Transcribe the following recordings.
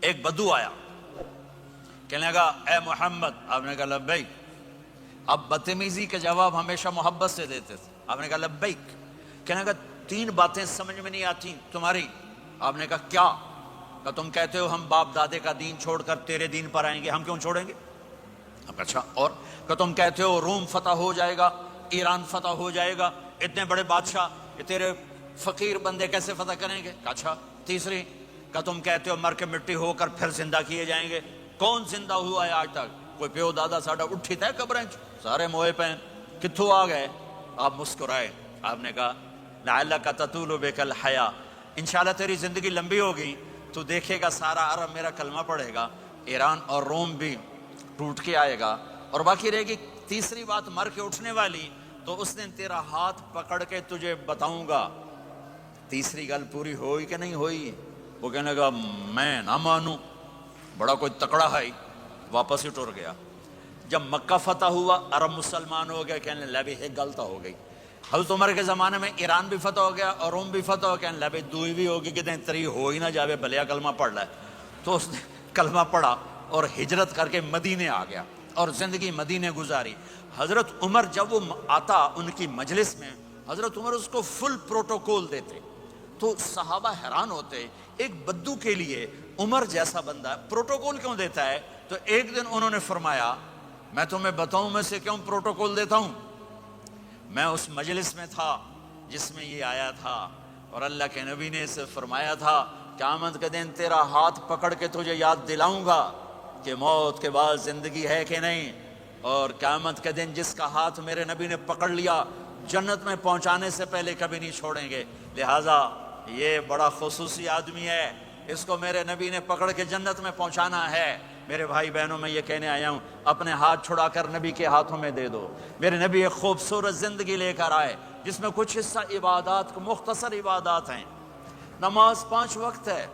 ایک بدو آیا، کہنے لگا اے محمد، آپ نے کہا لبیک۔ اب بدتمیزی کا جواب ہمیشہ محبت سے دیتے تھے، آپ نے کہا لبیک۔ کہنے لگا 3 باتیں سمجھ میں نہیں آتی تمہاری۔ آپ نے کہا کیا؟ کہ تم کہتے ہو ہم باپ دادے کا دین چھوڑ کر تیرے دین پر آئیں گے، ہم کیوں چھوڑیں گے؟ اچھا، اور کہ تم کہتے ہو روم فتح ہو جائے گا، ایران فتح ہو جائے گا، اتنے بڑے بادشاہ یہ تیرے فقیر بندے کیسے فتح کریں گے؟ اچھا، تیسری کہ تم کہتے ہو مر کے مٹی ہو کر پھر زندہ کیے جائیں گے، کون زندہ ہوا ہے آج تک؟ کوئی پیو دادا ساڈا اٹھی تھے قبریں سارے موئے پین کتھوں آ گئے؟ آپ مسکرائے، آپ نے کہا لعلک تطول بک الحیا، انشاءاللہ تیری زندگی لمبی ہوگی تو دیکھے گا سارا عرب میرا کلمہ پڑھے گا، ایران اور روم بھی ٹوٹ کے آئے گا، اور باقی رہے گی تیسری بات مر کے اٹھنے والی، تو اس دن تیرا ہاتھ پکڑ کے تجھے بتاؤں گا تیسری گل پوری ہوئی کہ نہیں ہوئی۔ وہ کہنے لگا میں نہ مانوں، بڑا کوئی تکڑا ہے، واپس ہی ٹر گیا۔ جب مکہ فتح ہوا، عرب مسلمان ہو گئے، کہنے لگے بھی ایک غلط ہو گئی۔ حضرت عمر کے زمانے میں ایران بھی فتح ہو گیا اور روم بھی فتح ہو گیا، کہنے لگے دوئی بھی ہوگی، کہتے ہیں تری ہو ہی نہ جاوے بھلیا کلمہ پڑھ لائے۔ تو اس نے کلمہ پڑھا اور ہجرت کر کے مدینے آ گیا اور زندگی مدینے گزاری۔ حضرت عمر جب وہ آتا ان کی مجلس میں، حضرت عمر اس کو فل پروٹوکول دیتے، تو صحابہ حیران ہوتے، ایک بدو کے لیے عمر جیسا بندہ پروٹوکول کیوں دیتا ہے؟ تو ایک دن انہوں نے فرمایا میں تمہیں بتاؤں میں سے کیوں پروٹوکول دیتا ہوں؟ میں اس مجلس میں تھا جس میں یہ آیا تھا، اور اللہ کے نبی نے اسے فرمایا تھا قیامت کے دن تیرا ہاتھ پکڑ کے تجھے یاد دلاؤں گا کہ موت کے بعد زندگی ہے کہ نہیں، اور قیامت کے دن جس کا ہاتھ میرے نبی نے پکڑ لیا جنت میں پہنچانے سے پہلے کبھی نہیں چھوڑیں گے، لہٰذا یہ بڑا خصوصی آدمی ہے، اس کو میرے نبی نے پکڑ کے جنت میں پہنچانا ہے۔ میرے بھائی بہنوں، میں یہ کہنے آیا ہوں اپنے ہاتھ چھڑا کر نبی کے ہاتھوں میں دے دو۔ میرے نبی ایک خوبصورت زندگی لے کر آئے جس میں کچھ حصہ عبادات، مختصر عبادات ہیں، نماز 5 وقت ہے،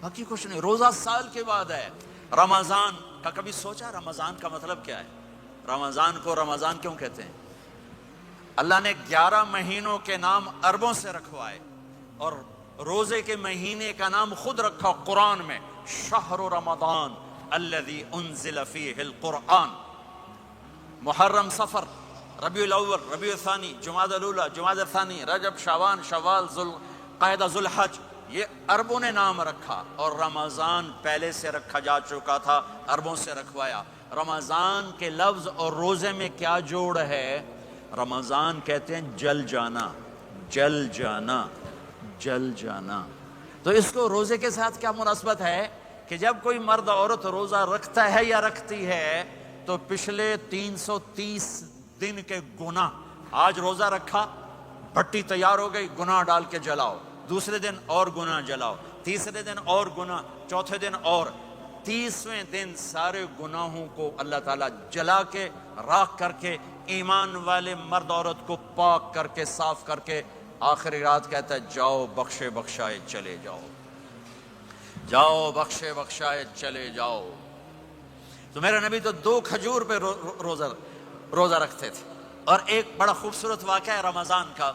باقی کچھ نہیں، روزہ سال کے بعد ہے، رمضان کا کبھی سوچا رمضان کا مطلب کیا ہے؟ رمضان کو رمضان کیوں کہتے ہیں؟ اللہ نے 11 مہینوں کے نام عربوں سے رکھوائے اور روزے کے مہینے کا نام خود رکھا قرآن میں، شہر رمضان الذی انزل فیہ القرآن۔ محرم، صفر، ربیع الاول، ربیع الثانی، جمادی الاولی، جمادی الثانی، رجب، شعبان، شوال، ذوالقعدہ، ذوالحج، یہ عربوں نے نام رکھا، اور رمضان پہلے سے رکھا جا چکا تھا، عربوں سے رکھوایا۔ رمضان کے لفظ اور روزے میں کیا جوڑ ہے؟ رمضان کہتے ہیں جل جانا، جل جانا، جل جانا۔ تو اس کو روزے کے ساتھ کیا مناسبت ہے کہ جب کوئی مرد عورت روزہ رکھتا ہے یا رکھتی ہے تو پچھلے 330 دن کے گناہ، آج روزہ رکھا، بھٹی تیار ہو گئی، گناہ ڈال کے جلاؤ، دوسرے دن اور گناہ جلاؤ، تیسرے دن اور گناہ، چوتھے دن اور، 30ویں دن سارے گناہوں کو اللہ تعالیٰ جلا کے راکھ کر کے ایمان والے مرد عورت کو پاک کر کے صاف کر کے آخری رات کہتا ہے جاؤ بخشے بخشائے چلے جاؤ، جاؤ بخشے بخشائے چلے جاؤ۔ تو میرے نبی تو 2 کھجور پہ روزہ رکھتے تھے۔ اور ایک بڑا خوبصورت واقعہ ہے رمضان کا،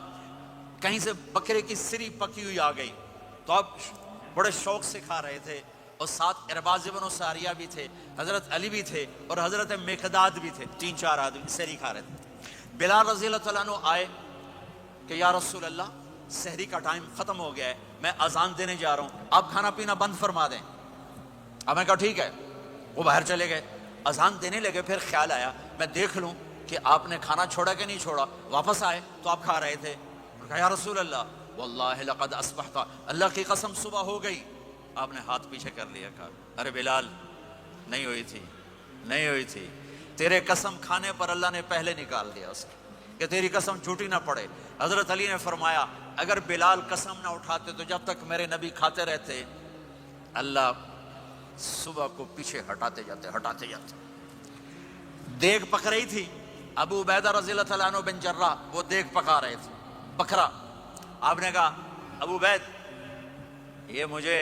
کہیں سے بکرے کی سری پکی ہوئی آ گئی تو اب بڑے شوق سے کھا رہے تھے، اور ساتھ ارباز بن ساریہ بھی تھے، حضرت علی بھی تھے اور حضرت مقداد بھی تھے، 3-4 آدمی سحری کھا رہے تھے۔ بلال رضی اللہ عنہ آئے کہ یا رسول اللہ سحری کا ٹائم ختم ہو گیا ہے، میں اذان دینے جا رہا ہوں، آپ کھانا پینا بند فرما دیں۔ اب میں کہا ٹھیک ہے، وہ باہر چلے گئے، اذان دینے لگے، پھر خیال آیا میں دیکھ لوں کہ آپ نے کھانا چھوڑا کہ نہیں چھوڑا، واپس آئے تو آپ کھا رہے تھے۔ کہا یا رسول اللہ واللہ لقد اصبحت، اللہ کی قسم صبح ہو گئی۔ آپ نے ہاتھ پیچھے کر لیا، کہا ارے بلال نہیں ہوئی تھی، نہیں ہوئی تھی، تیرے قسم کھانے پر اللہ نے پہلے نکال دیا اس کہ تیری قسم جھوٹی نہ پڑے۔ حضرت علی نے فرمایا اگر بلال قسم نہ اٹھاتے تو جب تک میرے نبی کھاتے رہتے اللہ صبح کو پیچھے ہٹاتے جاتے۔ دیگ پک رہی تھی، ابو عبیدہ رضی اللہ تعالیٰ عنہ بن جراح وہ دیگ پکا رہے تھے، بکرا۔ آپ نے کہا ابو عبید یہ مجھے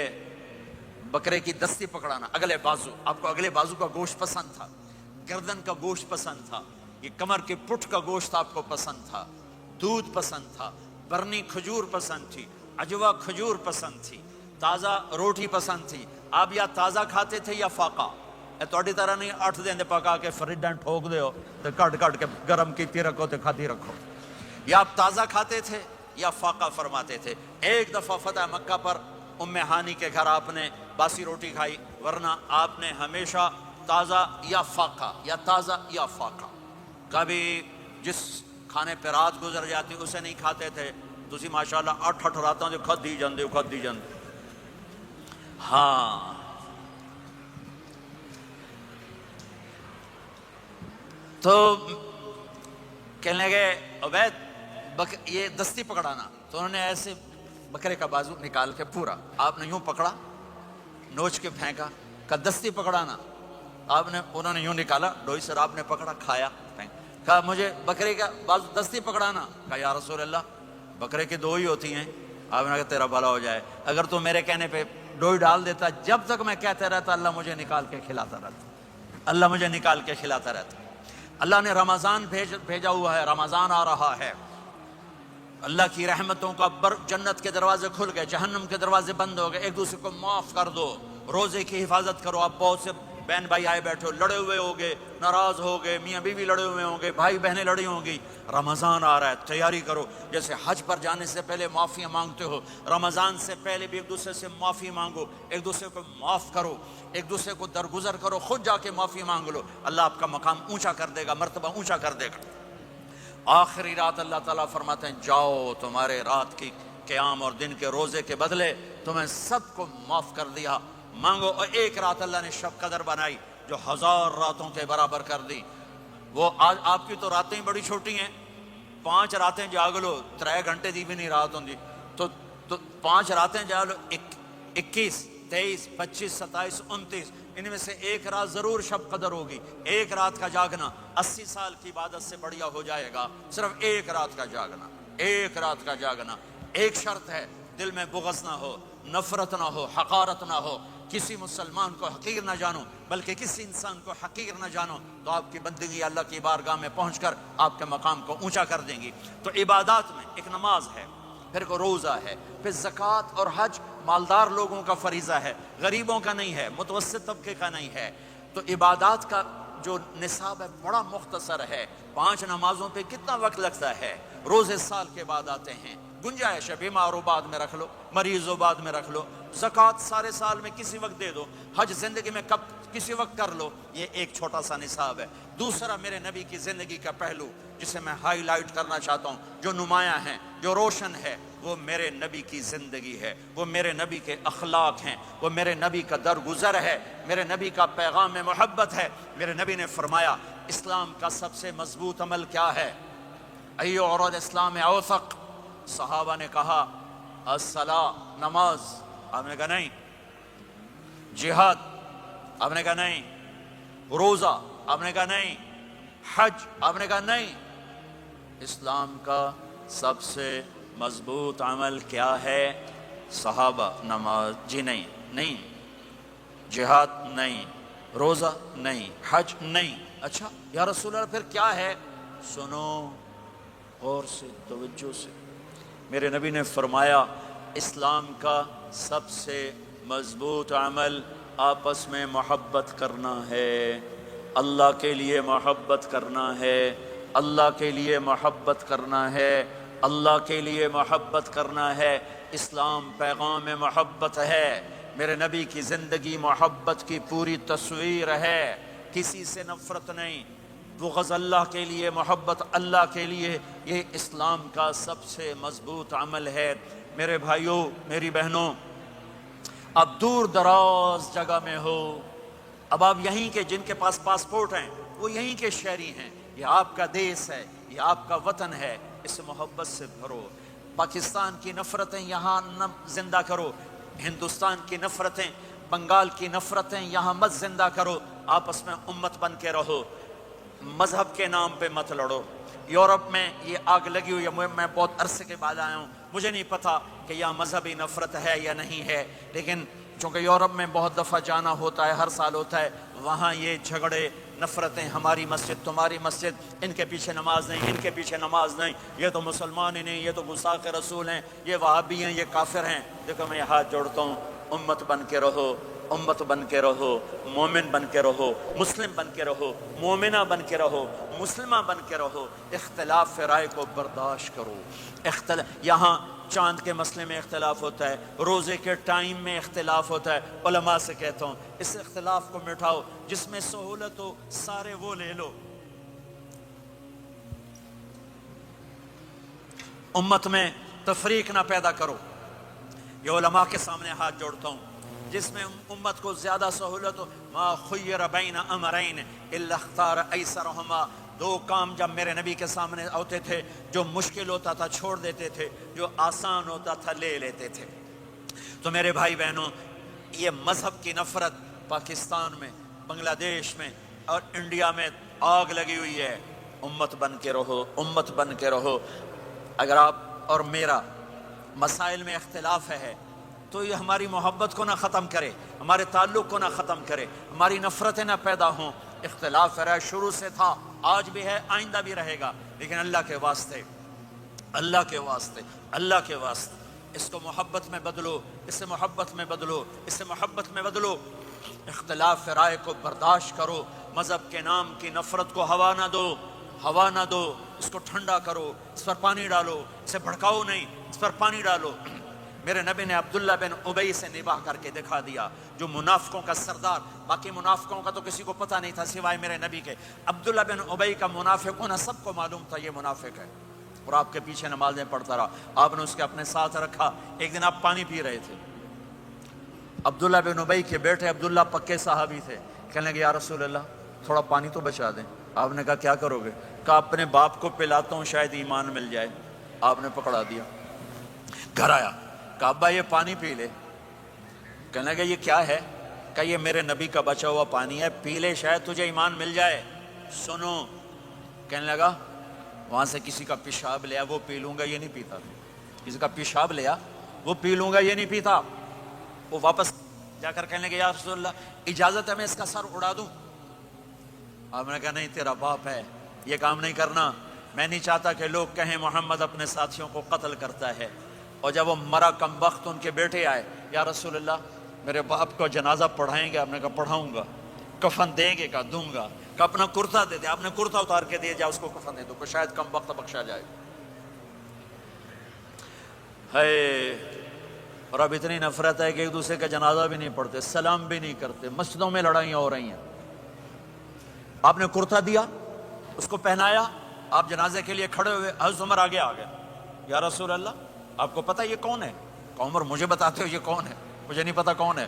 بکرے کی دستی پکڑانا، اگلے بازو، آپ کو اگلے بازو کا گوشت پسند تھا، گردن کا گوشت پسند تھا، یہ کمر کے پٹ کا گوشت آپ کو پسند تھا، دودھ پسند تھا، برنی کھجور پسند تھی، عجوا کھجور پسند تھی، تازہ روٹی پسند تھی، آپ یا تازہ کھاتے تھے یا فاقہ. تھوڑی طرح نہیں 8 دن پکا کے فریڈاں ٹھوک دے ہو تو کٹ کے گرم کیتی رکھو تو کھاتی رکھو. یا آپ تازہ کھاتے تھے یا فاقہ فرماتے تھے. ایک دفعہ فتح مکہ پر ام ہانی کے گھر آپ نے باسی روٹی کھائی، ورنہ آپ نے ہمیشہ تازہ یا فاقہ یا تازہ یا فاقہ. کبھی جس کھانے پہ رات گزر جاتی اسے نہیں کھاتے تھے. تسی ماشاءاللہ 8 راتاں جو کھدی جاندے ہو کھدی جاندے. ہاں تو کہنے لگے عبید یہ دستی پکڑانا. تو انہوں نے ایسے بکرے کا بازو نکال کے پورا آپ نے یوں پکڑا، نوچ کے پھینکا. کہا دستی پکڑانا. انہوں نے یوں نکالا ڈوئی سر، آپ نے پکڑا کھایا پھینک. کہا مجھے بکرے کا بازو دستی پکڑانا. کہا یا رسول اللہ بکرے کی 2 ہی ہوتی ہیں. آپ نے کہا تیرا بھلا ہو جائے، اگر تو میرے کہنے پہ ڈوئی ڈال دیتا، جب تک میں کہتا رہتا اللہ مجھے نکال کے کھلاتا رہتا، اللہ مجھے نکال کے کھلاتا رہتا. اللہ نے رمضان بھیجا ہوا ہے، رمضان آ رہا ہے. اللہ کی رحمتوں کا جنت کے دروازے کھل گئے، جہنم کے دروازے بند ہو گئے. ایک دوسرے کو معاف کر دو، روزے کی حفاظت کرو. آپ بہت سے بہن بھائی آئے بیٹھے ہو، لڑے ہوئے ہوگے، ناراض ہوگے، میاں بیوی لڑے ہوئے ہوں گے، بھائی بہنیں لڑی ہوں گی. رمضان آ رہا ہے، تیاری کرو. جیسے حج پر جانے سے پہلے معافیاں مانگتے ہو، رمضان سے پہلے بھی ایک دوسرے سے معافی مانگو، ایک دوسرے کو معاف کرو، ایک دوسرے کو درگزر کرو. خود جا کے معافی مانگ لو، اللہ آپ کا مقام اونچا کر دے گا، مرتبہ اونچا کر دے گا. آخری رات اللہ تعالیٰ فرماتے ہیں جاؤ، تمہارے رات کی قیام اور دن کے روزے کے بدلے تمہیں سب کو معاف کر دیا. مانگو. اور ایک رات اللہ نے شب قدر بنائی جو 1000 راتوں کے برابر کر دی. وہ آج آپ کی تو راتیں بڑی چھوٹی ہیں، 5 راتیں جاگ لو، 3 گھنٹے دی بھی نہیں رات ہوندی. تو 5 راتیں جاگ لو، 21 23 25 27 29، ان میں سے ایک رات ضرور شب قدر ہوگی. ایک رات کا جاگنا 80 سال کی عبادت سے بڑھیا ہو جائے گا. صرف ایک رات کا جاگنا، ایک رات کا جاگنا. ایک شرط ہے، دل میں بغض نہ ہو، نفرت نہ ہو، حقارت نہ ہو. کسی مسلمان کو حقیر نہ جانو، بلکہ کسی انسان کو حقیر نہ جانو، تو آپ کی بندگی اللہ کی بارگاہ میں پہنچ کر آپ کے مقام کو اونچا کر دیں گی. تو عبادات میں ایک نماز ہے، پھر کو روزہ ہے، پھر زکوٰۃ اور حج مالدار لوگوں کا فریضہ ہے، غریبوں کا نہیں ہے، متوسط طبقے کا نہیں ہے. تو عبادات کا جو نصاب ہے بڑا مختصر ہے. 5 نمازوں پہ کتنا وقت لگتا ہے؟ روزے سال کے بعد آتے ہیں، گنجائش ہے، بیمار ہو بعد میں رکھ لو، مریض ہو بعد میں رکھ لو. زکوٰۃ سارے سال میں کسی وقت دے دو. حج زندگی میں کب کسی وقت کر لو. یہ ایک چھوٹا سا نصاب ہے. دوسرا میرے نبی کی زندگی کا پہلو جسے میں ہائی لائٹ کرنا چاہتا ہوں، جو نمایاں ہے، جو روشن ہے، وہ میرے نبی کی زندگی ہے، وہ میرے نبی کے اخلاق ہیں، وہ میرے نبی کا درگزر ہے، میرے نبی کا پیغام محبت ہے. میرے نبی نے فرمایا اسلام کا سب سے مضبوط عمل کیا ہے؟ ایو عرض اسلام اوثق. صحابہ نے کہا الصلاۃ، نماز. آپ نے کہا نہیں. جہاد؟ آپ نے کہا نہیں. روزہ؟ آپ نے کہا نہیں. حج؟ آپ نے کہا نہیں. اسلام کا سب سے مضبوط عمل کیا ہے؟ صحابہ نماز. جی نہیں. جہاد نہیں. روزہ نہیں. حج نہیں. اچھا یا رسول اللہ پھر کیا ہے؟ سنو غور سے، توجہ سے. میرے نبی نے فرمایا اسلام کا سب سے مضبوط عمل آپس میں محبت کرنا ہے. اللہ کے لیے محبت کرنا ہے، اللہ کے لیے محبت کرنا ہے، اللہ کے لیے محبت کرنا ہے. اسلام پیغام محبت ہے. میرے نبی کی زندگی محبت کی پوری تصویر ہے. کسی سے نفرت نہیں، بغض اللہ کے لیے، محبت اللہ کے لیے. یہ اسلام کا سب سے مضبوط عمل ہے. میرے بھائیوں، میری بہنوں، اب دور دراز جگہ میں ہو، اب آپ یہیں کے، جن کے پاس پاسپورٹ ہیں وہ یہیں کے شہری ہیں. یہ آپ کا دیس ہے، یہ آپ کا وطن ہے. اس محبت سے بھرو. پاکستان کی نفرتیں یہاں نہ زندہ کرو، ہندوستان کی نفرتیں، بنگال کی نفرتیں یہاں مت زندہ کرو. آپس میں امت بن کے رہو، مذہب کے نام پہ مت لڑو. یورپ میں یہ آگ لگی ہوئی ہے. میں بہت عرصے کے بعد آیا ہوں، مجھے نہیں پتا کہ یہاں مذہبی نفرت ہے یا نہیں ہے، لیکن چونکہ یورپ میں بہت دفعہ جانا ہوتا ہے، ہر سال ہوتا ہے، وہاں یہ جھگڑے، نفرتیں، ہماری مسجد تمہاری مسجد، ان کے پیچھے نماز نہیں، ان کے پیچھے نماز نہیں، یہ تو مسلمان ہی نہیں، یہ تو گستاخ رسول ہیں، یہ وہابی ہیں، یہ کافر ہیں. دیکھو میں ہاتھ جوڑتا ہوں، امت بن کے رہو، امت بن کے رہو، مومن بن کے رہو، مسلم بن کے رہو، مومنہ بن کے رہو، مسلمہ بن کے رہو، اختلاف رائے کو برداشت کرو۔ یہاں چاند کے مسئلے میں اختلاف ہوتا ہے، روزے کے ٹائم میں اختلاف ہوتا ہے، علماء سے کہتا ہوں اس اختلاف کو مٹھاؤ، جس میں سہولت ہو سارے وہ لے لو۔ امت میں تفریق نہ پیدا کرو۔ یہ علماء کے سامنے ہاتھ جوڑتا ہوں، جس میں امت کو زیادہ سہولت ہو، ما خیر بین امرین الا اختار ایسرہما، دو کام جب میرے نبی کے سامنے ہوتے تھے، جو مشکل ہوتا تھا چھوڑ دیتے تھے، جو آسان ہوتا تھا لے لیتے تھے۔ تو میرے بھائی بہنوں، یہ مذہب کی نفرت پاکستان میں، بنگلہ دیش میں اور انڈیا میں آگ لگی ہوئی ہے۔ امت بن کے رہو، امت بن کے رہو۔ اگر آپ اور میرا مسائل میں اختلاف ہے تو یہ ہماری محبت کو نہ ختم کرے، ہمارے تعلق کو نہ ختم کرے، ہماری نفرتیں نہ پیدا ہوں۔ اختلاف رائے شروع سے تھا، آج بھی ہے، آئندہ بھی رہے گا، لیکن اللہ کے واسطے، اللہ کے واسطے، اللہ کے واسطے اس کو محبت میں بدلو، اس سے محبت میں بدلو، اس سے محبت میں بدلو۔ اختلاف رائے کو برداشت کرو، مذہب کے نام کی نفرت کو ہوا نہ دو، ہوا نہ دو، اس کو ٹھنڈا کرو، اس پر پانی ڈالو، اسے بھڑکاؤ نہیں، اس پر پانی ڈالو۔ میرے نبی نے عبداللہ بن ابی سے نباہ کر کے دکھا دیا، جو منافقوں کا سردار، باقی منافقوں کا تو کسی کو پتہ نہیں تھا سوائے میرے نبی کے۔ عبداللہ بن ابی کا منافق ہونا سب کو معلوم تھا، یہ منافق ہے، اور آپ کے پیچھے نمازیں پڑھتا رہا۔ آپ نے اس کے اپنے ساتھ رکھا۔ ایک دن آپ پانی پی رہے تھے، عبداللہ بن ابی کے بیٹے عبداللہ پکے صحابی تھے، کہنے لگے یا رسول اللہ تھوڑا پانی تو بچا دیں۔ آپ نے کہا کیا کرو گے؟ کہا اپنے باپ کو پلاتا ہوں شاید ایمان مل جائے۔ آپ نے پکڑا دیا، گھر آیا، کہا ابا یہ پانی پی لے۔ کہنے لگا یہ کیا ہے؟ کہا یہ میرے نبی کا بچا ہوا پانی ہے، پی لے شاید تجھے ایمان مل جائے۔ سنو، کہنے لگا وہاں سے کسی کا پیشاب لیا وہ پی لوں گا، یہ نہیں پیتا۔ کسی کا پیشاب لیا وہ پی لوں گا، یہ نہیں پیتا۔ وہ واپس جا کر کہنے لگے یا رسول اللہ اجازت ہے میں اس کا سر اڑا دوں؟ آپ نے کہا نہیں، تیرا باپ ہے، یہ کام نہیں کرنا۔ میں نہیں چاہتا کہ لوگ کہیں محمد اپنے ساتھیوں کو قتل کرتا ہے۔ اور جب وہ مرا کم وقت ان کے بیٹے آئے، یا رسول اللہ میرے باپ کو جنازہ پڑھائیں گے؟ آپ نے کہا پڑھاؤں گا۔ کفن دیں گے؟ کہا دوں گا۔ کہ اپنا کرتا دے دے۔ آپ نے کرتا اتار کے دے جا، اس کو کفن دے دو، کہ شاید کم وقت بخشا جائے۔ ہے، اور اب اتنی نفرت ہے کہ ایک دوسرے کا جنازہ بھی نہیں پڑھتے، سلام بھی نہیں کرتے، مسجدوں میں لڑائیاں ہو رہی ہیں۔ آپ نے کرتا دیا، اس کو پہنایا، آپ جنازے کے لیے کھڑے ہوئے، حضرت عمر آگے آ گئے، یا رسول اللہ آپ کو پتہ یہ کون ہے؟ کہ عمر مجھے بتاتے ہو یہ کون ہے؟ مجھے نہیں پتا کون ہے۔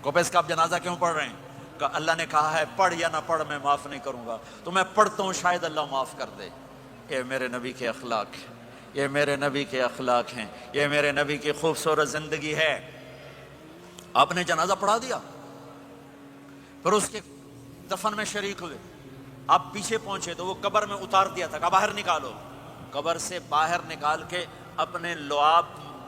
کہ اس کا آپ جنازہ کیوں پڑھ رہے ہیں؟ کہ اللہ نے کہا ہے پڑھ یا نہ پڑھ میں معاف نہیں کروں گا، تو میں پڑھتا ہوں شاید اللہ معاف کر دے۔ یہ میرے نبی کے اخلاق ہیں، یہ میرے نبی کے اخلاق ہیں، یہ میرے نبی کی خوبصورت زندگی ہے۔ آپ نے جنازہ پڑھا دیا، پھر اس کے دفن میں شریک ہوئے۔ آپ پیچھے پہنچے تو وہ قبر میں اتار دیا تھا، کہ باہر نکالو۔ قبر سے باہر نکال کے اپنے لعاب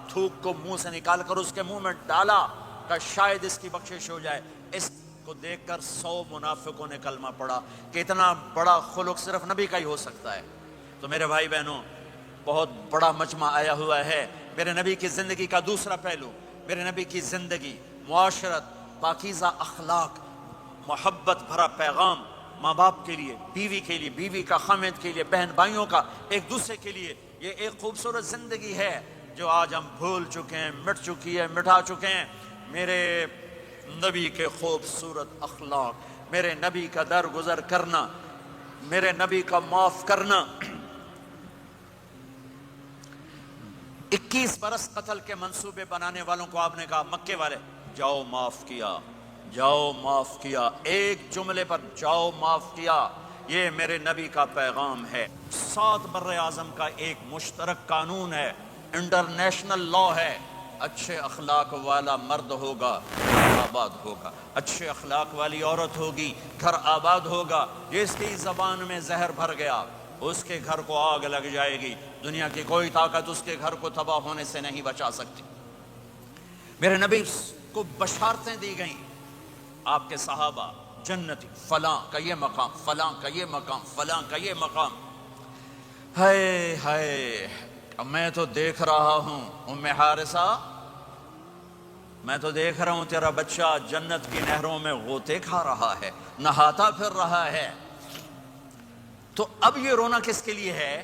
تھوک کو منہ سے نکال کر اس کے منہ میں ڈالا، کہ شاید اس کی بخشش ہو جائے۔ اس کو دیکھ کر 100 منافقوں نے کلمہ پڑھا، کہ اتنا بڑا خلق صرف نبی کا ہی ہو سکتا ہے۔ تو میرے بھائی بہنوں، بہت بڑا مجمع آیا ہوا ہے۔ میرے نبی کی زندگی کا دوسرا پہلو، میرے نبی کی زندگی، معاشرت، پاکیزہ اخلاق، محبت بھرا پیغام، ماں باپ کے لیے، بیوی کے لیے، بیوی کا خامد کے لیے، بہن بھائیوں کا ایک دوسرے کے لیے، یہ ایک خوبصورت زندگی ہے جو آج ہم بھول چکے ہیں، مٹ چکی ہے، مٹا چکے ہیں۔ میرے نبی کے خوبصورت اخلاق، میرے نبی کا درگزر کرنا، میرے نبی کا معاف کرنا۔ 21 برس قتل کے منصوبے بنانے والوں کو آپ نے کہا، مکے والے جاؤ معاف کیا، جاؤ معاف کیا، ایک جملے پر جاؤ معاف کیا۔ یہ میرے نبی کا پیغام ہے۔ 7 بر اعظم کا ایک مشترک قانون ہے، انٹرنیشنل لا ہے۔ اچھے اخلاق والا مرد ہوگا، گھر آباد ہوگا، اچھے اخلاق والی عورت ہوگی، گھر آباد ہوگا۔ جس کی زبان میں زہر بھر گیا اس کے گھر کو آگ لگ جائے گی، دنیا کی کوئی طاقت اس کے گھر کو تباہ ہونے سے نہیں بچا سکتی۔ میرے نبی کو بشارتیں دی گئیں، آپ کے صحابہ جنتی، فلاں کا یہ مقام، فلاں کا یہ مقام، فلاں کا یہ مقام۔ ہائے ہائے، میں تو دیکھ رہا ہوں ام حارثہ، میں تو دیکھ رہا ہوں تیرا بچہ جنت کی نہروں میں غوطے کھا رہا ہے، نہاتا پھر رہا ہے۔ تو اب یہ رونا کس کے لیے ہے؟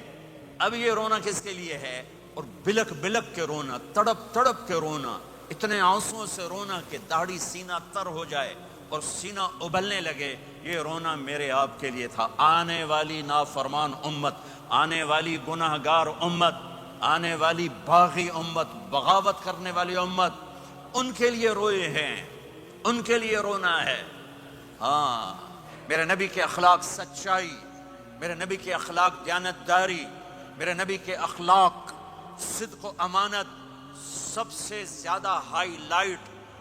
اب یہ رونا کس کے لیے ہے؟ اور بلک بلک کے رونا، تڑپ تڑپ کے رونا، اتنے آنسوؤں سے رونا کہ داڑھی سینہ تر ہو جائے اور سینہ ابلنے لگے، یہ رونا میرے آپ کے لیے تھا۔ آنے والی نافرمان امت، آنے والی گناہگار امت، آنے والی باغی امت، بغاوت کرنے والی امت، ان کے لیے روئے ہیں، ان کے لیے رونا ہے۔ ہاں، میرے نبی کے اخلاق سچائی، میرے نبی کے اخلاق دیانتداری، میرے نبی کے اخلاق صدق و امانت، سب سے زیادہ ہائی لائٹ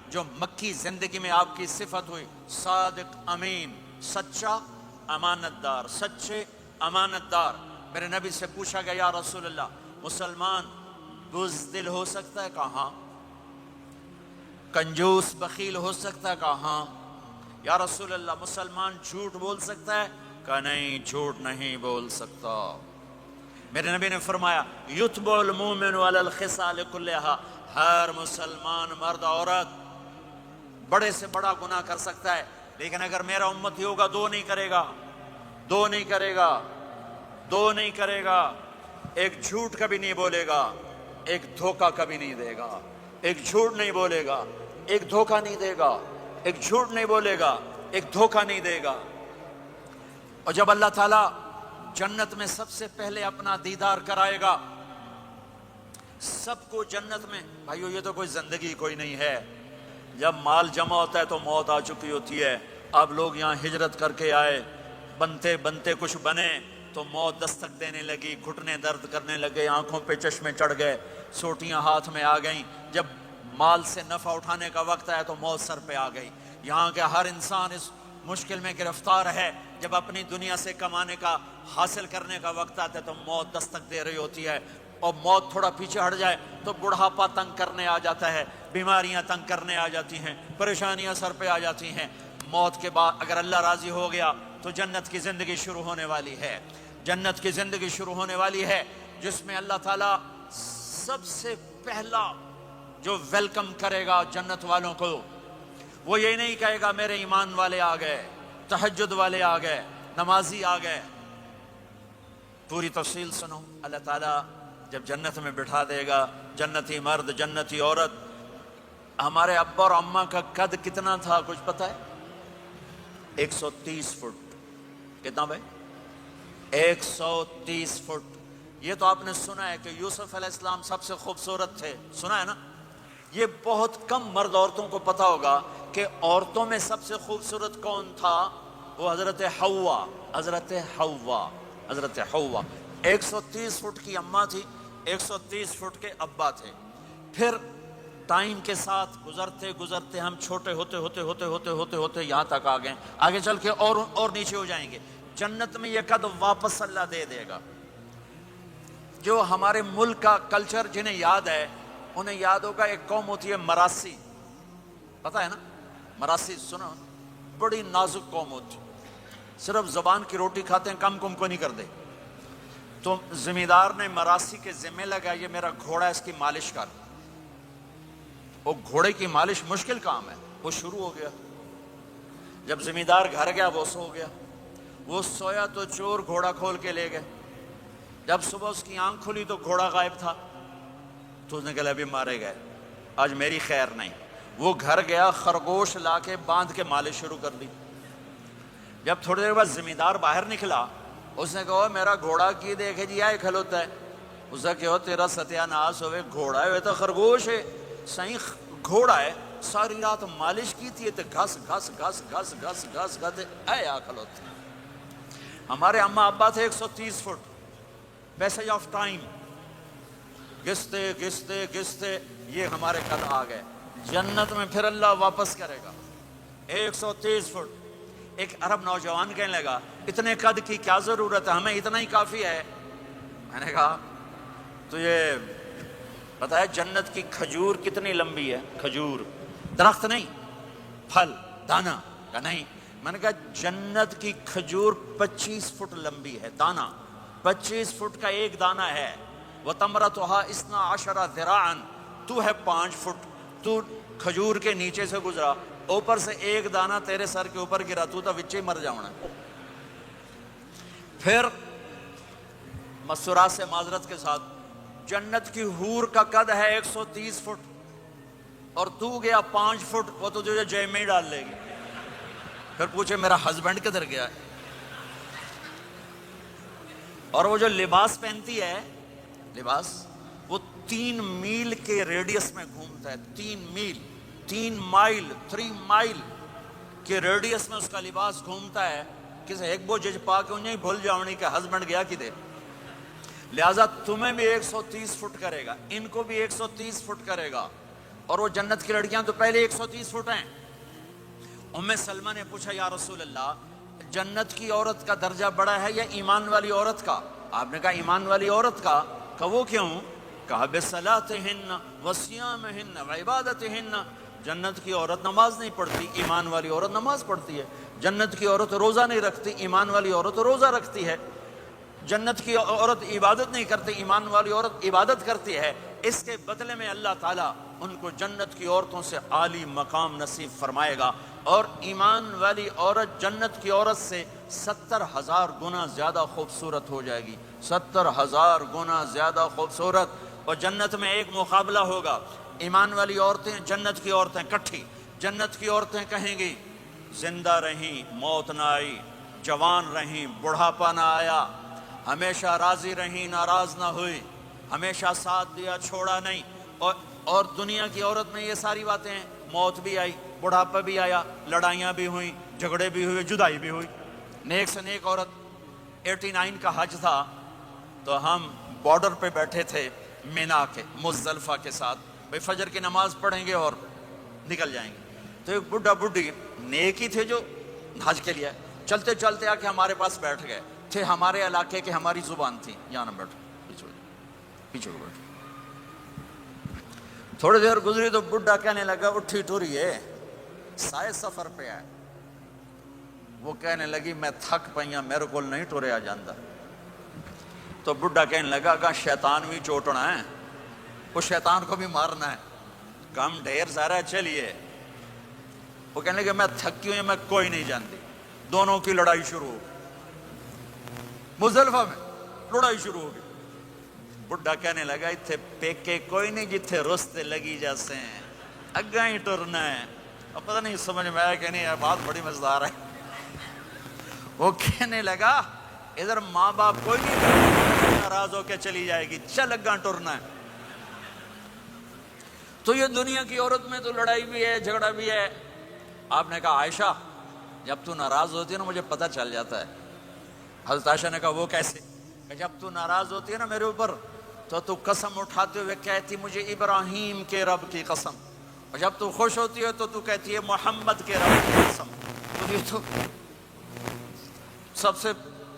جو مکی زندگی میں آپ کی صفت ہوئی، صادق امین، سچا امانت دار، سچے امانت دار۔ میرے نبی سے پوچھا گیا یا رسول اللہ مسلمان بزدل ہو سکتا ہے؟ کہاں؟ کنجوس بخیل ہو سکتا ہے؟ کہاں؟ یا رسول اللہ مسلمان جھوٹ بول سکتا ہے؟ کہا نہیں، جھوٹ نہیں بول سکتا۔ میرے نبی نے فرمایا یتبع المؤمن علی الخصال کلھا، ہر مسلمان مرد عورت بڑے سے بڑا گناہ کر سکتا ہے، لیکن اگر میرا امتی ہوگا دو نہیں کرے گا، دو نہیں کرے گا، دو نہیں کرے گا۔ ایک جھوٹ کبھی نہیں بولے گا، ایک دھوکہ کبھی نہیں دے گا۔ ایک جھوٹ نہیں بولے گا، ایک دھوکہ نہیں دے گا۔ ایک جھوٹ نہیں بولے گا، ایک دھوکہ نہیں دے گا۔ اور جب اللہ تعالیٰ جنت میں سب سے پہلے اپنا دیدار کرائے گا سب کو جنت میں، بھائیو یہ تو کوئی زندگی کوئی نہیں ہے۔ جب مال جمع ہوتا ہے تو موت آ چکی ہوتی ہے۔ اب لوگ یہاں ہجرت کر کے آئے، بنتے بنتے کچھ بنے تو موت دستک دینے لگی، گھٹنے درد کرنے لگے، آنکھوں پہ چشمے چڑھ گئے، سوٹیاں ہاتھ میں آ گئیں۔ جب مال سے نفع اٹھانے کا وقت آیا تو موت سر پہ آ گئی۔ یہاں کے ہر انسان اس مشکل میں گرفتار ہے، جب اپنی دنیا سے کمانے کا، حاصل کرنے کا وقت آتا ہے تو موت دستک دے رہی ہوتی ہے۔ اور موت تھوڑا پیچھے ہٹ جائے تو بڑھاپا تنگ کرنے آ جاتا ہے، بیماریاں تنگ کرنے آ جاتی ہیں، پریشانیاں سر پہ آ جاتی ہیں۔ موت کے بعد اگر اللہ راضی ہو گیا تو جنت کی زندگی شروع ہونے والی ہے، جنت کی زندگی شروع ہونے والی ہے، جس میں اللہ تعالیٰ سب سے پہلا جو ویلکم کرے گا جنت والوں کو، وہ یہ نہیں کہے گا میرے ایمان والے آ گئے، تہجد والے آ گئے، نمازی آ گئے۔ پوری تفصیل سنو۔ اللہ تعالیٰ جب جنت میں بٹھا دے گا جنتی مرد، جنتی عورت۔ ہمارے ابا اور اماں کا قد کتنا تھا کچھ پتہ ہے؟ 130 فٹ۔ کتنا بھائی؟ 130 فٹ۔ یہ تو آپ نے سنا ہے کہ یوسف علیہ السلام سب سے خوبصورت تھے، سنا ہے نا؟ یہ بہت کم مرد عورتوں کو پتا ہوگا کہ عورتوں میں سب سے خوبصورت کون تھا؟ وہ حضرت حوا، حضرت حوا، حضرت حوا۔ 130 فٹ کی اماں تھی، 130 فٹ کے ابا تھے۔ پھر ٹائم کے ساتھ گزرتے گزرتے ہم چھوٹے ہوتے ہوتے ہوتے ہوتے ہوتے ہوتے یہاں تک آ گئے، آگے چل کے اور نیچے ہو جائیں گے۔ جنت میں یہ قد واپس اللہ دے دے گا۔ جو ہمارے ملک کا کلچر جنہیں یاد ہے انہیں یاد ہوگا، ایک قوم ہوتی ہے مراسی، پتہ ہے نا؟ مراسی سنا؟ بڑی نازک قوم ہوتی، صرف زبان کی روٹی کھاتے ہیں، کم کم کو نہیں کرتے۔ تو زمیندار نے مراسی کے ذمہ لگا یہ میرا گھوڑا ہے، اس کی مالش کر۔ وہ گھوڑے کی مالش مشکل کام ہے، وہ شروع ہو گیا۔ جب زمیندار گھر گیا وہ سو گیا، وہ سویا تو چور گھوڑا کھول کے لے گئے۔ جب صبح اس کی آنکھ کھلی تو گھوڑا غائب تھا، تو اس نے کہا ابھی مارے گئے، آج میری خیر نہیں۔ وہ گھر گیا، خرگوش لا کے باندھ کے مالش شروع کر دی۔ جب تھوڑی دیر بعد زمیندار باہر نکلا، اس نے کہا میرا گھوڑا کی دیکھے جی آئے کھلوتا ہے۔ اس نے کہا تیرا ستیہ ناس ہوئے، گھوڑا ہے تو خرگوش ہے، صحیح گھوڑا ہے، ساری رات مالش کی تھی تو گھس گھس گھس گھس گھس گھس گھس اے آ کھلوتے۔ ہمارے اماں ابا تھے 130 فٹ، پیسج آف ٹائم، گھستے گھستے گھستے یہ ہمارے قد آ گئے۔ جنت میں پھر اللہ واپس کرے گا 130 فٹ۔ ایک عرب نوجوان کہنے لگا اتنے قد کی کیا ضرورت ہے، ہمیں اتنا ہی کافی ہے۔ میں نے کہا تو یہ پتہ ہے جنت کی کھجور کتنی لمبی ہے؟ کھجور درخت نہیں، پھل دانا کا نہیں۔ میں نے کہا جنت کی کھجور 25 فٹ لمبی ہے، دانا 25 فٹ کا ایک دانہ ہے۔ وَتَمْرَتُهَا 12 ذِرَاعًا، تو ہے 5 فٹ، تو کھجور کے نیچے سے گزرا, اوپر سے ایک دانہ تیرے سر کے اوپر گرا, تو وچے مر جاؤنا. پھر مسورات سے معذرت کے ساتھ, جنت کی حور کا قد ہے 130 فٹ اور تو گیا 5 فٹ, وہ تو تجھے جیب میں ہی ڈال لے گی. پھر پوچھے میرا ہسبینڈ کدھر گیا ہے؟ اور وہ جو لباس پہنتی ہے, لباس وہ 3 میل کے ریڈیس میں گھومتا ہے. 3 مائل کے ریڈیس میں اس کا لباس گھومتا ہے. کسی ایک بو جج پا کے انہیں بھول جاؤنی کہ ہسبینڈ گیا کدھر. لہٰذا تمہیں بھی 130 فٹ کرے گا, ان کو بھی 130 فٹ کرے گا. اور وہ جنت کی لڑکیاں تو پہلے 130 فٹ ہیں. ام سلمہ نے پوچھا یا رسول اللہ, جنت کی عورت کا درجہ بڑا ہے یا ایمان والی عورت کا؟ آپ نے کہا ایمان والی عورت کا. کہ وہ کیوں؟ کہا بصلاتہن وصیامہن وعبادتہن. جنت کی عورت نماز نہیں پڑھتی, ایمان والی عورت نماز پڑھتی ہے. جنت کی عورت روزہ نہیں رکھتی, ایمان والی عورت روزہ رکھتی ہے. جنت کی عورت عبادت نہیں کرتی, ایمان والی عورت عبادت کرتی ہے. اس کے بدلے میں اللہ تعالیٰ ان کو جنت کی عورتوں سے عالی مقام نصیب فرمائے گا. اور ایمان والی عورت جنت کی عورت سے 70,000 گنا زیادہ خوبصورت ہو جائے گی. 70,000 گنا زیادہ خوبصورت. اور جنت میں ایک مقابلہ ہوگا. ایمان والی عورتیں, جنت کی عورتیں کٹھی. جنت کی عورتیں کہیں گی زندہ رہیں, موت نہ آئی, جوان رہیں, بڑھاپا نہ آیا, ہمیشہ راضی رہیں, ناراض نہ ہوئی, ہمیشہ ساتھ دیا, چھوڑا نہیں. اور دنیا کی عورت میں یہ ساری باتیں ہیں, موت بھی آئی, بڑھاپا بھی آیا, لڑائیاں بھی ہوئیں, جھگڑے بھی ہوئے, جدائی بھی ہوئی. نیک سے نیک عورت. 89 کا حج تھا تو ہم بارڈر پہ بیٹھے تھے مینا کے, مزدلفہ کے ساتھ. بھئی فجر کی نماز پڑھیں گے اور نکل جائیں گے. تو ایک بڈھا بڈھی نیک ہی تھے جو حج کے لیے چلتے چلتے آ کے ہمارے پاس بیٹھ گئے تھے. ہمارے علاقے کے, ہماری زبان تھی, یہاں نہ بیٹھو, پیچھے کو بیٹھو. تھوڑی دیر گزری تو بڈھا کہنے لگا اٹھی ٹوریے, سائے سفر پہ آئے. وہ کہنے لگی میں تھک پئیاں, میرے کو نہیں ٹوریا جاندہ. تو بڈھا کہنے لگا کہ شیطان بھی چوٹنا ہے, اس شیطان کو بھی مارنا ہے, کم ڈھیر سارا چلیے. وہ کہنے لگا میں تھکی ہوئی, میں کوئی نہیں جانتی. دونوں کی لڑائی شروع ہو گئی, مزدلفہ میں لڑائی شروع ہو گئی. بڈھا کہنے لگا اتھے پیکے کوئی نہیں جتھے رستے لگی جیسے ہیں, اگاں ہی ٹرنا ہے. اب پتہ نہیں سمجھ میں آیا کہ نہیں, بات بڑی مزدار ہے. وہ کہنے لگا ادھر ماں باپ کوئی نہیں, ناراض ہو کے چلی جائے گی, چل اگاں ٹرنا ہے. تو یہ دنیا کی عورت میں تو لڑائی بھی ہے, جھگڑا بھی ہے. آپ نے کہا عائشہ جب تو ناراض ہوتی ہے نا مجھے پتہ چل جاتا ہے. حضرت عائشہ نے کہا وہ کیسے؟ کہ جب تو ناراض ہوتی ہے نا میرے اوپر تو قسم اٹھاتے ہوئے کہتی مجھے ابراہیم کے رب کی قسم, اور جب تو خوش ہوتی ہے تو کہتی ہے محمد کے رب کی قسم. تو یہ تو سب سے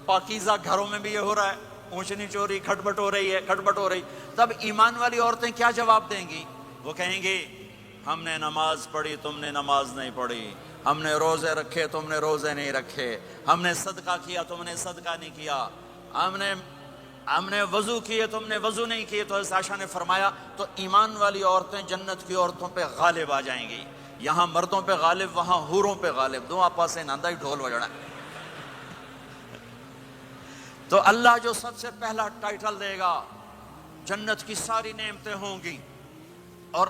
پاکیزہ گھروں میں بھی یہ ہو رہا ہے, اونچ نیچ ہو رہی, کھٹپٹ ہو رہی ہے, کھٹپٹ ہو رہی. تب ایمان والی عورتیں کیا جواب دیں گی؟ وہ کہیں گی ہم نے نماز پڑھی, تم نے نماز نہیں پڑھی. ہم نے روزے رکھے, تم نے روزے نہیں رکھے. ہم نے صدقہ کیا, تم نے صدقہ نہیں کیا. ہم نے وضو کیے, تم نے وضو نہیں کیے. تو حضرت عائشہ نے فرمایا تو ایمان والی عورتیں جنت کی عورتوں پہ غالب آ جائیں گی. یہاں مردوں پہ غالب, وہاں حوروں پہ غالب. دو آپا سے ناندہ ہی ڈھول بجنا. تو اللہ جو سب سے پہلا ٹائٹل دے گا, جنت کی ساری نعمتیں ہوں گی, اور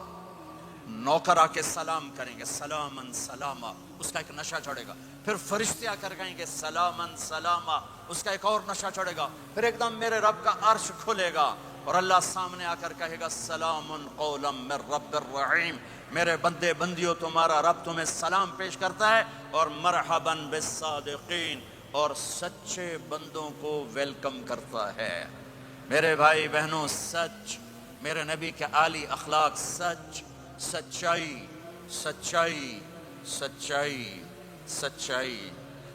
نوکر آ کے سلام کریں گے, سلامن سلاما, اس کا ایک نشہ چڑھے گا. پھر فرشتے آ کر کہیں گے سلامن سلاما, اس کا ایک اور نشہ چڑھے گا. پھر ایک دم میرے رب کا عرش کھلے گا اور اللہ سامنے آ کر کہے گا سلام قولا من رب الرحیم, میرے بندے بندیوں تمہارا رب تمہیں سلام پیش کرتا ہے, اور مرحبا بالصادقین, اور سچے بندوں کو ویلکم کرتا ہے. میرے بھائی بہنوں, سچ, میرے نبی کے عالی اخلاق, سچ, سچائی, سچائی, سچائی, سچائی.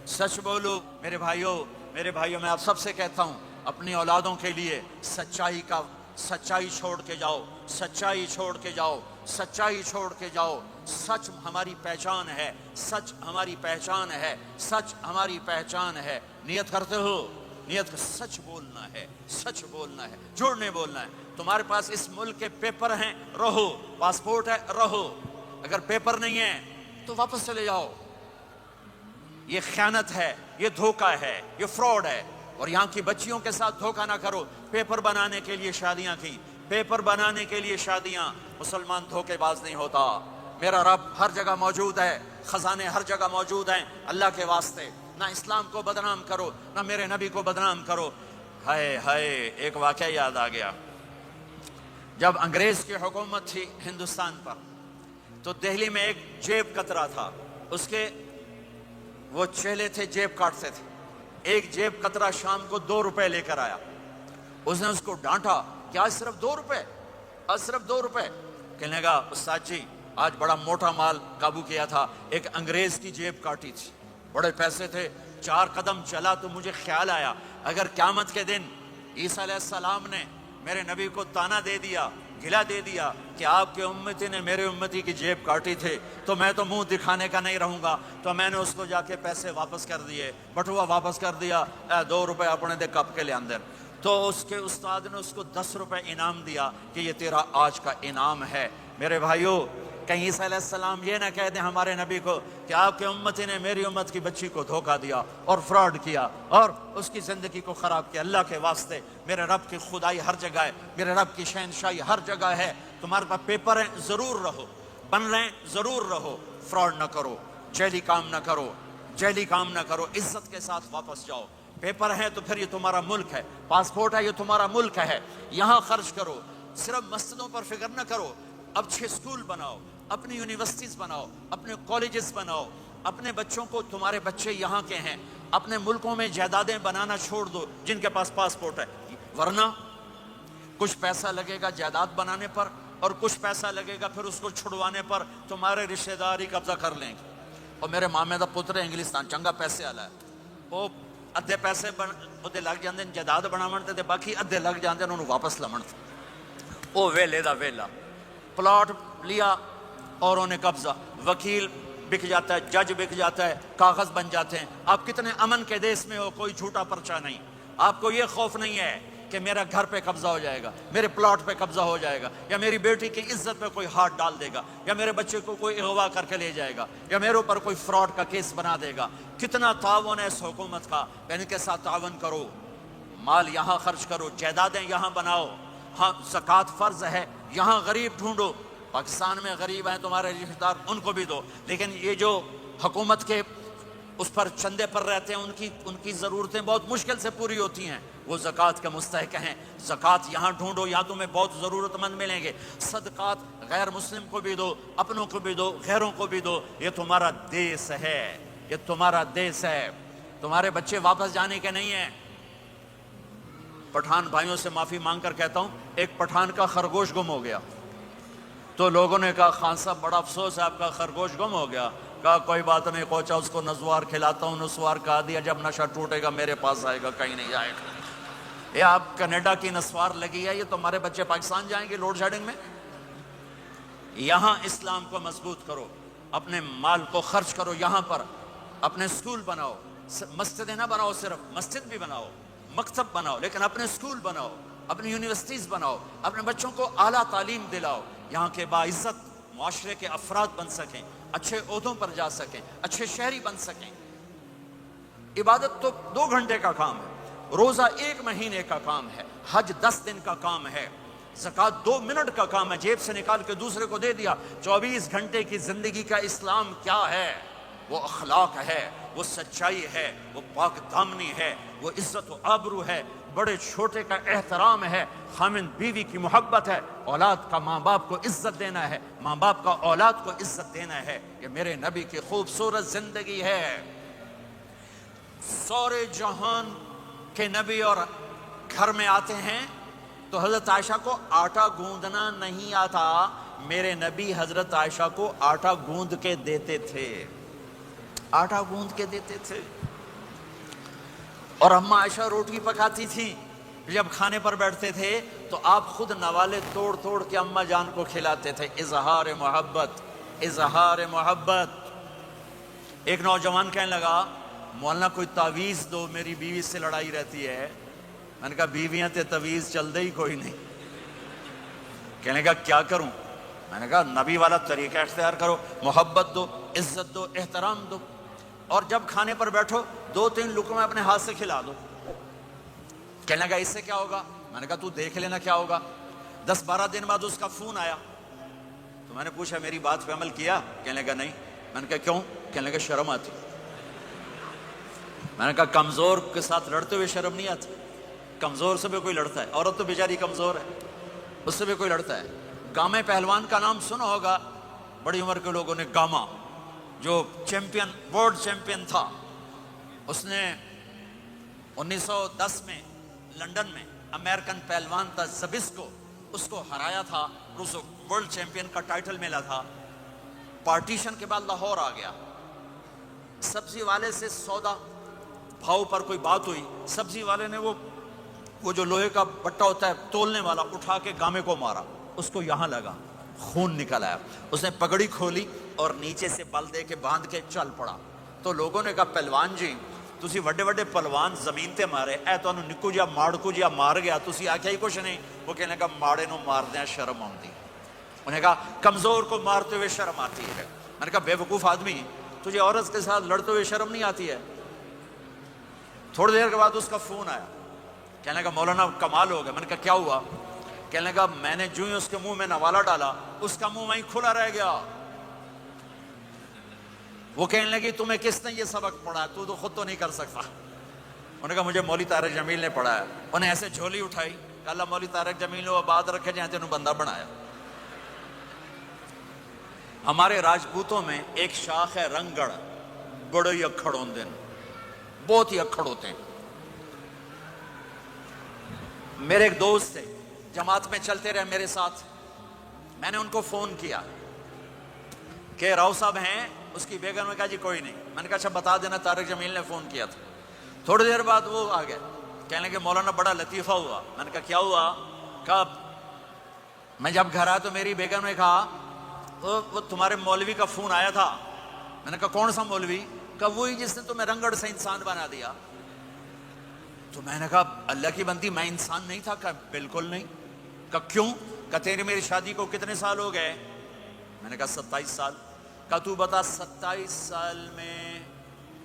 سچ بولو میرے بھائیوں, میں آپ سب سے کہتا ہوں اپنی اولادوں کے لیے سچائی چھوڑ کے جاؤ, سچائی چھوڑ کے جاؤ, سچائی چھوڑ کے جاؤ. سچ ہماری پہچان ہے, سچ ہماری پہچان ہے, سچ ہماری پہچان ہے. نیت کرتے ہو, نیت سچ بولنا ہے, سچ بولنا ہے, جھوٹ نہیں بولنا ہے. تمہارے پاس اس ملک کے پیپر ہیں رہو، پاسپورٹ ہے رہو، اگر پیپر نہیں ہے تو واپس چلے جاؤ۔ یہ خیانت ہے، یہ دھوکہ ہے، یہ فراڈ ہے۔ اور یہاں کی بچیوں کے ساتھ دھوکہ نہ کرو۔ پیپر بنانے کے لیے شادیاں کی، پیپر بنانے کے لیے شادیاں۔ مسلمان دھوکے باز نہیں ہوتا۔ میرا رب ہر جگہ موجود ہے، خزانے ہر جگہ موجود ہیں۔ اللہ کے واسطے نہ اسلام کو بدنام کرو، نہ میرے نبی کو بدنام کرو۔ ہائے ہائے، ایک واقعہ یاد آ گیا۔ جب انگریز کی حکومت تھی ہندوستان پر تو دہلی میں ایک جیب کترا تھا، اس کے وہ چیلے تھے جیب کاٹتے تھے۔ ایک جیب کترا شام کو 2 روپے لے کر آیا۔ اس نے اس کو ڈانٹا کہ آج صرف 2 روپے، آج صرف 2 روپے۔ کہنے لگا استاد جی آج بڑا موٹا مال قابو کیا تھا، ایک انگریز کی جیب کاٹی تھی، بڑے پیسے تھے۔ 4 قدم چلا تو مجھے خیال آیا اگر قیامت کے دن عیسیٰ علیہ السلام نے میرے نبی کو تانا دے دیا، گلا دے دیا کہ آپ کے امتی نے میرے امتی کی جیب کاٹی تھے، تو میں تو منہ دکھانے کا نہیں رہوں گا۔ تو میں نے اس کو جا کے پیسے واپس کر دیے، بٹوا واپس کر دیا، 2 روپے اپنے دے کپ کے لے اندر۔ تو اس کے استاد نے اس کو 10 روپے انعام دیا کہ یہ تیرا آج کا انعام ہے۔ میرے بھائیو، کہیں عیسیٰ علیہ السلام یہ نہ کہہ دیں ہمارے نبی کو کہ آپ کے امتی نے میری امت کی بچی کو دھوکہ دیا اور فراڈ کیا اور اس کی زندگی کو خراب کیا۔ اللہ کے واسطے، میرے رب کی خدائی ہر جگہ ہے، میرے رب کی شہنشاہی ہر جگہ ہے۔ تمہارے پاس پیپر ہیں ضرور رہو، بن رہے ہیں ضرور رہو، فراڈ نہ کرو، جعلی کام نہ کرو، جعلی کام نہ کرو، عزت کے ساتھ واپس جاؤ۔ پیپر ہے تو پھر یہ تمہارا ملک ہے، پاسپورٹ ہے یہ تمہارا ملک ہے، یہاں خرچ کرو۔ صرف مسجدوں پر فکر نہ کرو، اب 6 اسکول بناؤ، اپنی یونیورسٹیز بناؤ، اپنے کالجز بناؤ، اپنے بچوں کو، تمہارے بچے یہاں کے ہیں، اپنے ملکوں میں جائیدادیں بنانا چھوڑ دو جن کے پاس پاسپورٹ ہے، ورنہ کچھ پیسہ لگے گا جائیداد بنانے پر اور کچھ پیسہ لگے گا پھر اس کو چھڑوانے پر، تمہارے رشتہ دار ہی قبضہ کر لیں گے۔ اور میرے مامے دا پتر انگلستان چنگا پیسے والا ہے، وہ ادھے پیسے ادھے لگ جاندے جائیداد بناون تے باقی ادھے لگ جاندے انہوں واپس لمن تے، وہ ویلے دا ویلا پلاٹ لیا اور انہیں قبضہ، وکیل بک جاتا ہے، جج بک جاتا ہے، کاغذ بن جاتے ہیں۔ آپ کتنے امن کے دیس میں ہو، کوئی جھوٹا پرچہ نہیں، آپ کو یہ خوف نہیں ہے کہ میرا گھر پہ قبضہ ہو جائے گا، میرے پلاٹ پہ قبضہ ہو جائے گا، یا میری بیٹی کی عزت پہ کوئی ہاتھ ڈال دے گا، یا میرے بچے کو کوئی اغوا کر کے لے جائے گا، یا میرے اوپر کوئی فراڈ کا کیس بنا دے گا۔ کتنا تعاون ہے اس حکومت کا، ان کے ساتھ تعاون کرو، مال یہاں خرچ کرو، جائیدادیں یہاں بناؤ۔ ہاں زکوٰۃ فرض ہے، یہاں غریب ڈھونڈو، پاکستان میں غریب ہیں تمہارے رشتہ دار، ان کو بھی دو، لیکن یہ جو حکومت کے اس پر چندے پر رہتے ہیں ان کی ضرورتیں بہت مشکل سے پوری ہوتی ہیں، وہ زکوٰۃ کے مستحق ہیں۔ زکوٰۃ یہاں ڈھونڈو، یہاں تمہیں بہت ضرورت مند ملیں گے۔ صدقات غیر مسلم کو بھی دو، اپنوں کو بھی دو، غیروں کو بھی دو، یہ تمہارا دیس ہے، یہ تمہارا دیس ہے، تمہارے بچے واپس جانے کے نہیں ہیں۔ پٹھان بھائیوں سے معافی مانگ کر کہتا ہوں، ایک پٹھان کا خرگوش گم ہو گیا تو لوگوں نے کہا خان صاحب بڑا افسوس ہے آپ کا خرگوش گم ہو گیا۔ کہا کوئی بات نہیں کوچا، اس کو نسوار کھلاتا ہوں، نسوار کہا دیا جب نشہ ٹوٹے گا میرے پاس آئے گا، کہیں نہیں جائے گا۔ یہ آپ کینیڈا کی نسوار لگی ہے، یہ تمہارے بچے پاکستان جائیں گے لوڈ شیڈنگ میں؟ یہاں اسلام کو مضبوط کرو، اپنے مال کو خرچ کرو، یہاں پر اپنے اسکول بناؤ، مسجدیں نہ بناؤ، صرف مسجد بھی بناؤ، مکتب بناؤ، لیکن اپنے اسکول بناؤ، اپنی یونیورسٹیز بناؤ، اپنے بچوں کو اعلیٰ تعلیم دلاؤ، یہاں کے باعزت معاشرے کے افراد بن سکیں، اچھے عہدوں پر جا سکیں، اچھے شہری بن سکیں۔ عبادت تو 2 گھنٹے کا کام ہے، روزہ 1 مہینے کا کام ہے، حج 10 دن کا کام ہے، زکوٰۃ 2 منٹ کا کام ہے، جیب سے نکال کے دوسرے کو دے دیا۔ 24 گھنٹے کی زندگی کا اسلام کیا ہے؟ وہ اخلاق ہے، وہ سچائی ہے، وہ پاک دامنی ہے، وہ عزت و آبرو ہے، بڑے چھوٹے کا احترام ہے، خامن بیوی کی محبت ہے، اولاد کا ماں باپ کو عزت دینا ہے، ماں باپ کا اولاد کو عزت دینا ہے۔ یہ میرے نبی کی خوبصورت زندگی ہے۔ سورے جہان کے نبی اور گھر میں آتے ہیں تو حضرت عائشہ کو آٹا گوندنا نہیں آتا، میرے نبی حضرت عائشہ کو آٹا گوند کے دیتے تھے، آٹا گوند کے دیتے تھے۔ اور اماں عائشہ روٹی پکاتی تھی، جب کھانے پر بیٹھتے تھے تو آپ خود نوالے توڑ توڑ کے اماں جان کو کھلاتے تھے۔ اظہار محبت، اظہار محبت۔ ایک نوجوان کہنے لگا مولانا کوئی تعویذ دو، میری بیوی سے لڑائی رہتی ہے۔ میں نے کہا بیویاں تے تعویذ چل دے ہی کوئی نہیں، کہنے کا کیا کروں؟ میں نے کہا نبی والا طریقہ اختیار کرو، محبت دو، عزت دو، احترام دو، اور جب کھانے پر بیٹھو 2-3 لقمے اپنے ہاتھ سے کھلا دو۔ کہنے لگا اس سے کیا ہوگا؟ میں نے کہا تو دیکھ لینا کیا ہوگا۔ 10-12 دن بعد اس کا فون آیا، تو میں نے پوچھا میری بات پہ عمل کیا؟ کہنے لگا نہیں۔ میں نے کہا کیوں؟ کہنے لگا شرم آتی۔ میں نے کہا کمزور کے ساتھ لڑتے ہوئے شرم نہیں آتی؟ کمزور سے بھی کوئی لڑتا ہے، عورت تو بیچاری کمزور ہے، اس سے بھی کوئی لڑتا ہے۔ گامے پہلوان کا نام سنا ہوگا، بڑی عمر کے لوگوں نے، گاما جو چیمپئن، ورلڈ چیمپئن تھا، اس نے 1910 میں لنڈن میں امریکن پہلوان تھا زبسکو، اس کو ہرایا تھا، اس ورلڈ چیمپئن کا ٹائٹل ملا تھا۔ پارٹیشن کے بعد لاہور آ گیا، سبزی والے سے سودا بھاؤ پر کوئی بات ہوئی، سبزی والے نے وہ جو لوہے کا بٹا ہوتا ہے تولنے والا، اٹھا کے گامے کو مارا، اس کو یہاں لگا، خون نکل آیا۔ اس نے پگڑی کھولی اور نیچے سے بل دے کے باندھ کے چل پڑا۔ تو لوگوں نے کہا پہلوان جی تسی وڈے وڈے پہلوان زمین تے مارے، اے تانوں نکو جیا ماڑکو جیا مار گیا، تسی آکھیا ہی کچھ نہیں۔ وہ کہنے کا ماڑے نو ماردیاں شرم آتی، انہوں نے کہا کمزور کو مارتے ہوئے شرم آتی ہے۔ میں نے کہا بے وقوف آدمی، تجھے عورت کے ساتھ لڑتے ہوئے شرم نہیں آتی ہے؟ تھوڑی دیر کے بعد اس کا فون آیا، کہنے کا مولانا کمال ہو گیا۔ میں نے کہا کیا ہوا؟ کہنے لگا میں نے جو ہی اس کے منہ میں نوالا ڈالا، اس کا منہ وہیں کھلا رہ گیا۔ وہ کہنے لگی تمہیں کس نے یہ سبق پڑھا ہے؟ تو خود تو نہیں کر سکتا۔ انہوں نے کہا مجھے مولوی طارق جمیل نے پڑھایا۔ انہیں ایسے جھولی اٹھائی کہ اللہ مولوی طارق جمیل نے آباد رکھے جہاں تینوں بندہ بنایا۔ ہمارے راجپوتوں میں ایک شاخ ہے رنگڑ، بڑے ہی اکھڑ ہوندے ہیں، بہت ہی اکھڑ ہوتے ہیں۔ میرے ایک دوست تھے، جماعت میں چلتے رہے میرے ساتھ، میں نے ان کو فون کیا کہ راؤ صاحب ہیں؟ اس کی بیگم نے کہا جی کوئی نہیں۔ میں نے کہا اچھا بتا دینا طارق جمیل نے فون کیا تھا۔ تھوڑی دیر بعد وہ آ گئے، کہنے لگے مولانا بڑا لطیفہ ہوا۔ میں نے کہا کیا ہوا؟ کہا میں جب گھر آیا تو میری بیگم نے کہا وہ تمہارے مولوی کا فون آیا تھا۔ میں نے کہا کون سا مولوی؟ کہا وہی جس نے تمہیں رنگڑ سے انسان بنا دیا۔ تو میں نے کہا اللہ کی بندی میں انسان نہیں تھا؟ کہا بالکل نہیں۔ کہا کیوں؟ کہا تیری میری شادی کو کتنے سال ہو گئے؟ میں نے کہا 27 سال۔ کہا تو بتا 27 سال میں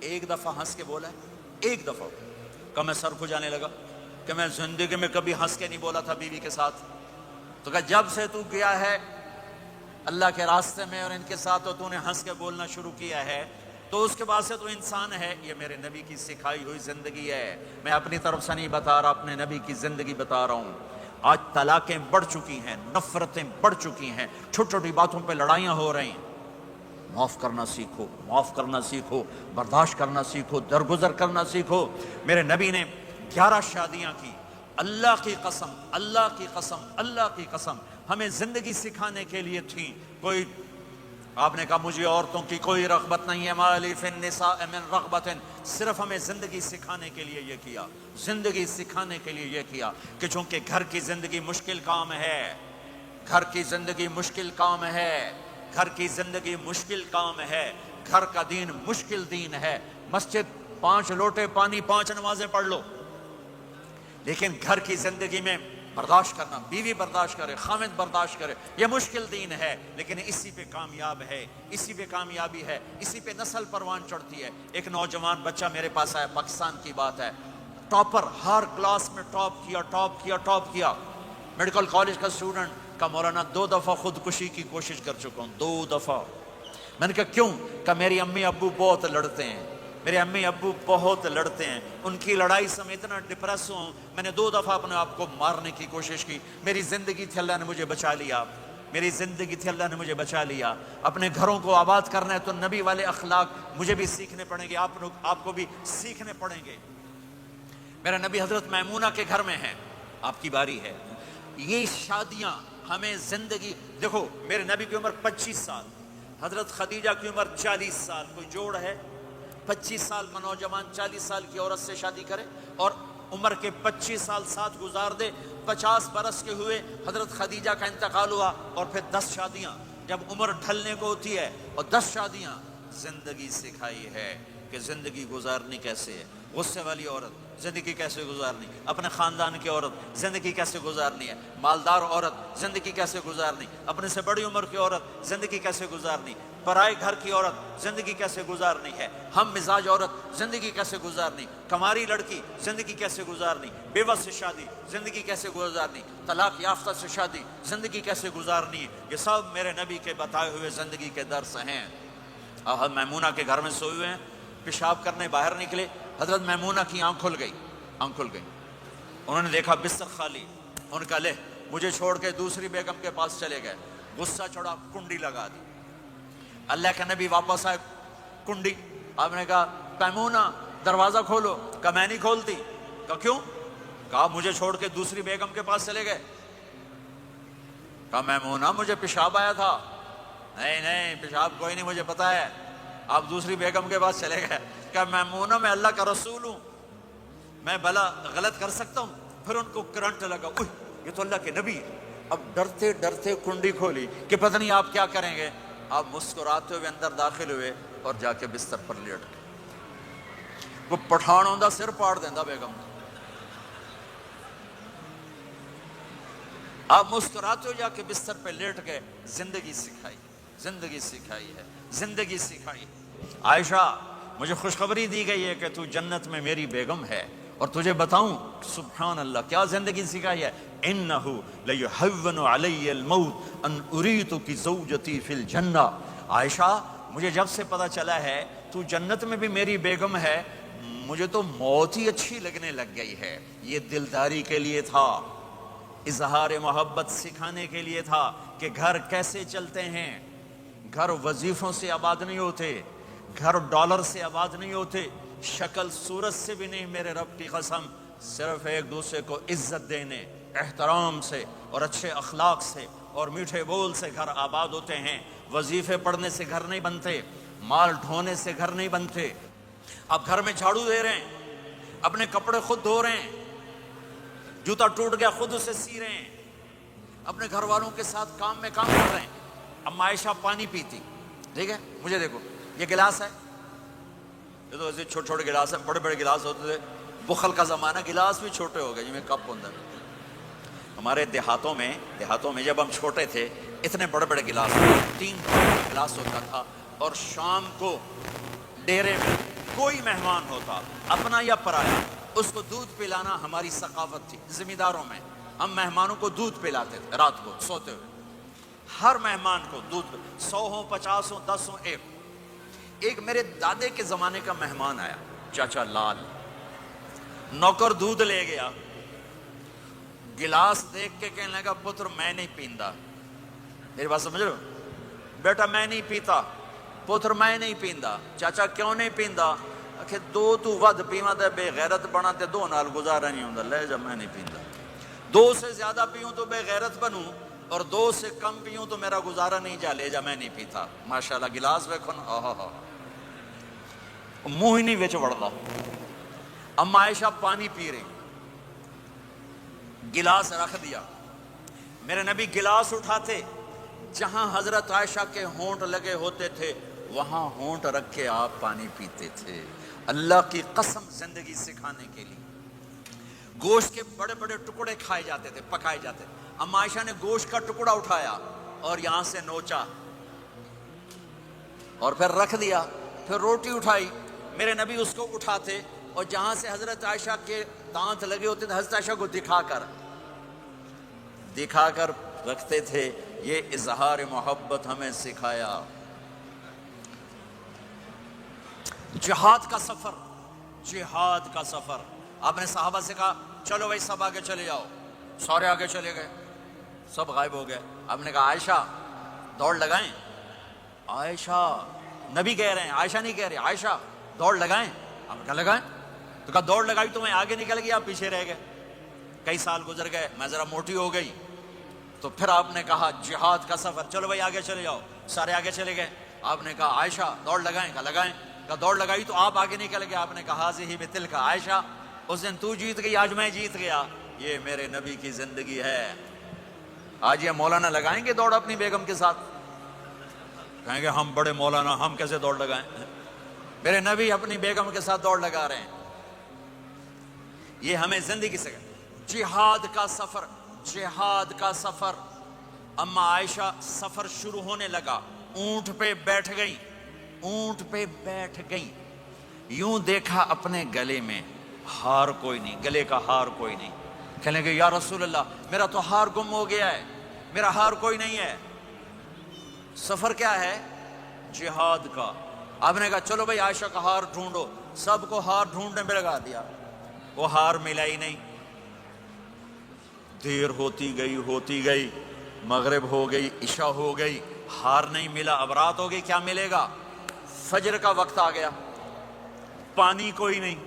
ایک دفعہ ہنس کے بولا ہے؟ ایک دفعہ۔ کہا میں سر کھجانے لگا کہ میں زندگی میں کبھی ہنس کے نہیں بولا تھا بیوی کے ساتھ۔ تو کہا جب سے تو گیا ہے اللہ کے راستے میں اور ان کے ساتھ تو نے ہنس کے بولنا شروع کیا ہے، تو اس کے بعد سے تو انسان ہے۔ یہ میرے نبی کی سکھائی ہوئی زندگی ہے، میں اپنی طرف سے نہیں بتا رہا، اپنے نبی کی زندگی بتا رہا ہوں۔ آج طلاقیں بڑھ چکی ہیں، نفرتیں بڑھ چکی ہیں، چھوٹی چھوٹی باتوں پہ لڑائیاں ہو رہی ہیں۔ معاف کرنا سیکھو، معاف کرنا سیکھو، برداشت کرنا سیکھو، درگزر کرنا سیکھو۔ میرے نبی نے 11 شادیاں کی۔ اللہ کی قسم، اللہ کی قسم، اللہ کی قسم، ہمیں زندگی سکھانے کے لیے تھیں۔ کوئی آپ نے کہا مجھے عورتوں کی کوئی رغبت نہیں ہے، مالی فی النساء من رغبت، صرف ہمیں زندگی سکھانے کے لیے یہ کیا، زندگی سکھانے کے لیے یہ کیا کہ چونکہ گھر کی زندگی مشکل کام ہے، گھر کی زندگی مشکل کام ہے، گھر کی زندگی مشکل کام ہے، گھر کا دین مشکل دین ہے۔ مسجد 5 لوٹے پانی 5 نمازیں پڑھ لو، لیکن گھر کی زندگی میں برداشت کرنا، بیوی برداشت کرے، خامد برداشت کرے، یہ مشکل دین ہے، لیکن اسی پہ کامیاب ہے، اسی پہ کامیابی ہے، اسی پہ نسل پروان چڑھتی ہے۔ ایک نوجوان بچہ میرے پاس آیا، پاکستان کی بات ہے، ٹاپر، ہر کلاس میں ٹاپ کیا، میڈیکل کالج کا اسٹوڈنٹ۔ کا مولانا 2 دفعہ خودکشی کی کوشش کر چکا ہوں، 2 دفعہ۔ میں نے کہا کیوں؟ کہ میری امی ابو بہت لڑتے ہیں، میرے امی ابو بہت لڑتے ہیں، ان کی لڑائی سے میں اتنا ڈپریس ہوں، میں نے 2 دفعہ اپنے آپ کو مارنے کی کوشش کی۔ میری زندگی تھی اللہ نے مجھے بچا لیا، میری زندگی تھی اللہ نے مجھے بچا لیا۔ اپنے گھروں کو آباد کرنا ہے تو نبی والے اخلاق مجھے بھی سیکھنے پڑیں گے، آپ کو بھی سیکھنے پڑیں گے۔ میرا نبی حضرت میمونہ کے گھر میں ہے، آپ کی باری ہے۔ یہ شادیاں ہمیں زندگی، دیکھو میرے نبی کی عمر 25 سال، حضرت خدیجہ کی عمر 40 سال، کوئی جوڑ ہے؟ 25 سال کا نوجوان 40 سال کی عورت سے شادی کرے اور عمر کے 25 سال ساتھ گزار دے۔ 50 برس کے ہوئے حضرت خدیجہ کا انتقال ہوا، اور پھر 10 شادیاں، جب عمر ڈھلنے کو ہوتی ہے اور 10 شادیاں، زندگی سکھائی ہے کہ زندگی گزارنی کیسے ہے. غصے والی عورت زندگی کیسے گزارنی, اپنے خاندان کی عورت زندگی کیسے گزارنی ہے, مالدار عورت زندگی کیسے گزارنی, اپنے سے بڑی عمر کی عورت زندگی کیسے گزارنی, پرائے گھر کی عورت زندگی کیسے گزارنی ہے, ہم مزاج عورت زندگی کیسے گزارنی, کماری لڑکی زندگی کیسے گزارنی, بیوہ سے شادی زندگی کیسے گزارنی, طلاق یافتہ سے شادی زندگی کیسے گزارنی ہے. یہ سب میرے نبی کے بتائے ہوئے زندگی کے درس ہیں. حضرت میمونہ کے گھر میں سوئے ہوئے ہیں, پیشاب کرنے باہر نکلے, حضرت میمونہ کی آنکھ کھل گئی. انہوں نے دیکھا بستر خالی. ان کا لے مجھے چھوڑ کے دوسری بیگم کے پاس چلے گئے. غصہ چڑھا, کنڈی لگا دی. اللہ کے نبی واپس آئے, کنڈی. آپ نے کہا میمونہ دروازہ کھولو. کہا میں نہیں کھولتی. کہا کیوں؟ کہا مجھے چھوڑ کے دوسری بیگم کے پاس چلے گئے. کہا میمونہ مجھے پیشاب آیا تھا. نہیں پیشاب کوئی نہیں, مجھے پتا ہے, آپ دوسری بیگم کے پاس چلے گئے. کہا میمونہ میں اللہ کا رسول ہوں, میں بھلا غلط کر سکتا ہوں؟ پھر ان کو کرنٹ لگا, یہ تو اللہ کے نبی ہے. اب ڈرتے ڈرتے کنڈی کھولی کہ پتہ نہیں آپ کیا کریں گے. آپ مسکراتے ہوئے اندر داخل ہوئے اور جا کے بستر پر لیٹ گئے. وہ پٹھان ہوندا سر پاڑ دیندا بیگم. آپ مسکراتے ہوئے جا کے بستر پہ لیٹ گئے. زندگی سکھائی ہے, زندگی سکھائی. عائشہ مجھے خوشخبری دی گئی ہے کہ تو جنت میں میری بیگم ہے, اور تجھے بتاؤں سبحان اللہ کیا زندگی سکھائی ہے. انہو لیہون علی الموت ان اریتک زوجتی فی الجنہ. عائشہ مجھے جب سے پتا چلا ہے تو جنت میں بھی میری بیگم ہے, مجھے تو موت ہی اچھی لگنے لگ گئی ہے. یہ دلداری کے لیے تھا, اظہار محبت سکھانے کے لیے تھا کہ گھر کیسے چلتے ہیں. گھر وظیفوں سے آباد نہیں ہوتے, گھر ڈالر سے آباد نہیں ہوتے, شکل صورت سے بھی نہیں. میرے رب کی قسم, صرف ایک دوسرے کو عزت دینے, احترام سے اور اچھے اخلاق سے اور میٹھے بول سے گھر آباد ہوتے ہیں. وظیفے پڑھنے سے گھر نہیں بنتے, مال ڈھونے سے گھر نہیں بنتے. آپ گھر میں جھاڑو دے رہے ہیں, اپنے کپڑے خود دھو رہے ہیں, جوتا ٹوٹ گیا خود اسے سی رہے ہیں, اپنے گھر والوں کے ساتھ کام میں کام کر رہے ہیں. اب عائشہ پانی پیتی, ٹھیک ہے, مجھے دیکھو یہ گلاس ہے, یہ تو ایسے چھوٹے چھوٹے گلاس ہیں, بڑے بڑے گلاس ہوتے تھے. بخل کا زمانہ, گلاس بھی چھوٹے ہو گئے جن میں کپ ہوتا ہے. ہمارے دیہاتوں میں جب ہم چھوٹے تھے اتنے بڑے بڑے گلاس, 3 گلاس ہوتا تھا. اور شام کو ڈیرے میں کوئی مہمان ہوتا, اپنا یا پرایا, اس کو دودھ پلانا ہماری ثقافت تھی. ذمہ داروں میں ہم مہمانوں کو دودھ پلاتے تھے رات کو سوتے ہوئے. ہر مہمان کو دودھ, 100 ہوں 50 ہوں 10 ہوں, ایک میرے دادے کے زمانے کا مہمان آیا, چاچا لال. نوکر دودھ لے گیا, گلاس دیکھ کے کہنے لگا پتر میں نہیں پیندا. میری بات سمجھ رہے ہو, بیٹا میں نہیں پیتا. پتر میں نہیں پیندا. چاچا کیوں نہیں پیندا؟ کہ 2 تو ود پیواں تے بے غیرت بنا تے 2 نال گزارا نہیں ہوندا. لے جا میں نہیں پیندا. 2 سے زیادہ پیوں تو بے غیرت بنوں, اور 2 سے کم پیوں تو میرا گزارا نہیں. جا لے جا میں نہیں پیتا. ماشاءاللہ گلاس ویکھو نا, منہ ہی نہیں وچ وڑدا. اما عائشہ پانی پی رہی, گلاس رکھ دیا. میرے نبی گلاس اٹھاتے, جہاں حضرت عائشہ کے ہونٹ لگے ہوتے تھے وہاں ہونٹ رکھ کے آپ پانی پیتے تھے. اللہ کی قسم زندگی سکھانے کے لیے. گوشت کے بڑے بڑے ٹکڑے کھائے جاتے تھے, پکائے جاتے تھے. اما عائشہ نے گوشت کا ٹکڑا اٹھایا اور یہاں سے نوچا اور پھر رکھ دیا. پھر روٹی اٹھائی, میرے نبی اس کو اٹھاتے اور جہاں سے حضرت عائشہ کے دانت لگے ہوتے تھے حضرت عائشہ کو دکھا کر رکھتے تھے. یہ اظہار محبت ہمیں سکھایا. جہاد کا سفر, آپ نے صحابہ سے کہا چلو بھائی سب آگے چلے جاؤ. سارے آگے چلے گئے, سب غائب ہو گئے. آپ نے کہا عائشہ دوڑ لگائیں. عائشہ, نبی کہہ رہے ہیں, عائشہ نہیں کہہ رہے, عائشہ دوڑ لگائیں. آپ نے کہا لگائیں. تو کہا دوڑ لگائی تو میں آگے نکل گیا, آپ پیچھے رہ گئے. کئی سال گزر گئے, میں ذرا موٹی ہو گئی. تو پھر آپ نے کہا جہاد کا سفر, چلو بھائی آگے چلے جاؤ. سارے آگے چلے گئے. آپ نے کہا عائشہ دوڑ لگائیں. کہا لگائیں. کہا دوڑ لگائی تو آپ آگے نکل گئے. آپ نے کہا حاضی بتلک عائشہ, اس دن تو جیت گئی, آج میں جیت گیا. یہ میرے نبی کی زندگی ہے. آج یہ مولانا لگائیں گے دوڑ اپنی بیگم کے ساتھ؟ کہیں گے ہم بڑے مولانا، ہم کیسے دوڑ لگائیں؟ میرے نبی اپنی بیگم کے ساتھ دوڑ لگا رہے ہیں. یہ ہمیں زندگی سے جہاد کا سفر، جہاد کا سفر. اما عائشہ سفر شروع ہونے لگا، اونٹ پہ بیٹھ گئی، اونٹ پہ بیٹھ گئی. یوں دیکھا اپنے گلے میں ہار کوئی نہیں، گلے کا ہار کوئی نہیں. کہنے لگے یا رسول اللہ میرا تو ہار گم ہو گیا ہے، میرا ہار کوئی نہیں ہے. سفر کیا ہے؟ جہاد کا. آپ نے کہا چلو بھائی عائشہ کا ہار ڈھونڈو. سب کو ہار ڈھونڈنے میں لگا دیا، وہ ہار ملا ہی نہیں. دیر ہوتی گئی، مغرب ہو گئی، عشاء ہو گئی، ہار نہیں ملا. اب رات ہو گئی، کیا ملے گا؟ فجر کا وقت آ گیا، پانی کوئی نہیں.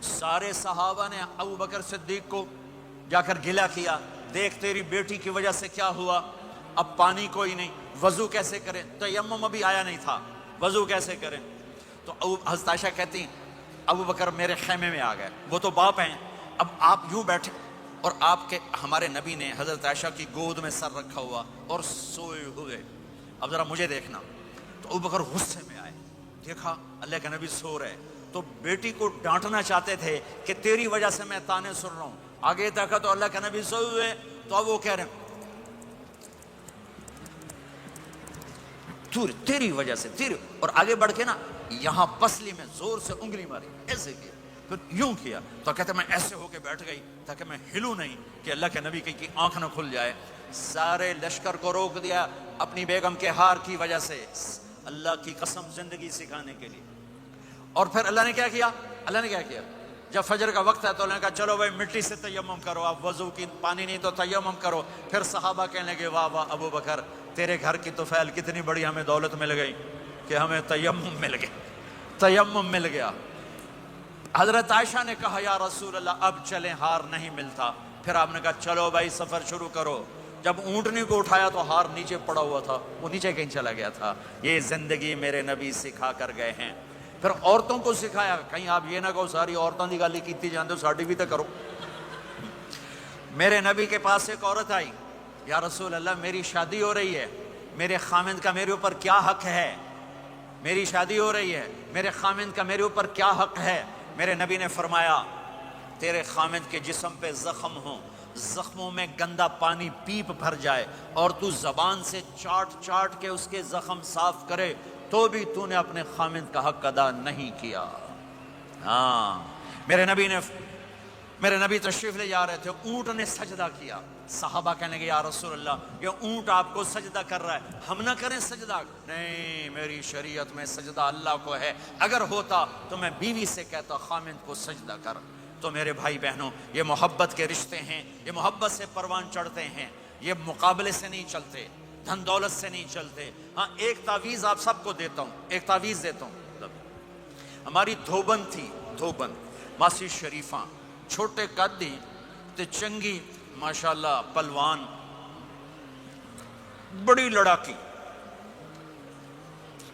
سارے صحابہ نے ابو بکر صدیق کو جا کر گلہ کیا، دیکھ تیری بیٹی کی وجہ سے کیا ہوا. اب پانی کوئی نہیں، وضو کیسے کریں؟ تیمم ابھی آیا نہیں تھا، وضو کیسے کریں؟ تو حضرت عائشہ کہتی ہیں ابو بکر میرے خیمے میں آ گئے، وہ تو باپ ہیں. اب آپ یوں بیٹھے اور آپ کے ہمارے نبی نے حضرت عائشہ کی گود میں سر رکھا ہوا اور سوئے ہوئے. اب ذرا مجھے دیکھنا. تو ابو بکر غصے میں آئے، دیکھا اللہ کے نبی سو رہے. تو بیٹی کو ڈانٹنا چاہتے تھے کہ تیری وجہ سے میں تانے سن رہا ہوں. آگے دیکھا تو اللہ کے نبی سوئے ہوئے. تو اب وہ کہہ رہے ہیں تیری وجہ سے تیری، اور آگے بڑھ کے نا یہاں پسلی میں زور سے انگلی ماری، ایسے کیا، پھر یوں کیا. تو کہتے میں ایسے ہو کے بیٹھ گئی تاکہ میں ہلوں نہیں کہ اللہ کے نبی کی آنکھ نہ کھل جائے. سارے لشکر کو روک دیا اپنی بیگم کے ہار کی وجہ سے، اللہ کی قسم زندگی سکھانے کے لیے. اور پھر اللہ نے کیا کیا؟ اللہ نے کیا کیا؟ جب فجر کا وقت ہے تو اللہ نے کہا چلو بھائی مٹی سے تیمم کرو. آپ وضو کی پانی نہیں تو تیمم کرو. پھر صحابہ کہنے لگے واہ واہ ابو بکر تیرے گھر کی تو فعل کتنی بڑی ہمیں دولت مل گئی کہ ہمیں تیمم مل گیا، تیمم مل گیا. حضرت عائشہ نے کہا یا رسول اللہ اب چلیں، ہار نہیں ملتا. پھر آپ نے کہا چلو بھائی سفر شروع کرو. جب اونٹنی کو اٹھایا تو ہار نیچے پڑا ہوا تھا، وہ نیچے کہیں چلا گیا تھا. یہ زندگی میرے نبی سکھا کر گئے ہیں. پھر عورتوں کو سکھایا، کہیں آپ یہ نہ کہو ساری عورتوں کی گالی کیتی جاندے ہو، ساڈی بھی تو کرو. میرے نبی کے پاس ایک عورت آئی، یا رسول اللہ میری شادی ہو رہی ہے، میرے خامند کا میرے اوپر کیا حق ہے؟ میری شادی ہو رہی ہے، میرے خامند کا میرے اوپر کیا حق ہے؟ میرے نبی نے فرمایا تیرے خامند کے جسم پہ زخم ہوں، زخموں میں گندا پانی پیپ بھر جائے اور تو زبان سے چاٹ چاٹ کے اس کے زخم صاف کرے تو بھی تو نے اپنے خامند کا حق ادا نہیں کیا. ہاں میرے نبی تشریف لے جا رہے تھے، اونٹ نے سجدہ کیا. صحابہ کہنے لگے یا رسول اللہ یہ اونٹ آپ کو سجدہ کر رہا ہے، ہم نہ کریں سجدہ؟ نہیں، میری شریعت میں سجدہ اللہ کو ہے. اگر ہوتا تو میں بیوی سے کہتا خامند کو سجدہ کر. تو میرے بھائی بہنوں یہ محبت کے رشتے ہیں، یہ محبت سے پروان چڑھتے ہیں، یہ مقابلے سے نہیں چلتے، دھن دولت سے نہیں چلتے. ہاں ایک تعویذ آپ سب کو دیتا ہوں، ایک تعویذ دیتا ہوں. ہماری دھوبند تھی، دھوبند ماسی شریفہ، چھوٹے قدی تے چنگی ماشاءاللہ پلوان، بڑی لڑاکی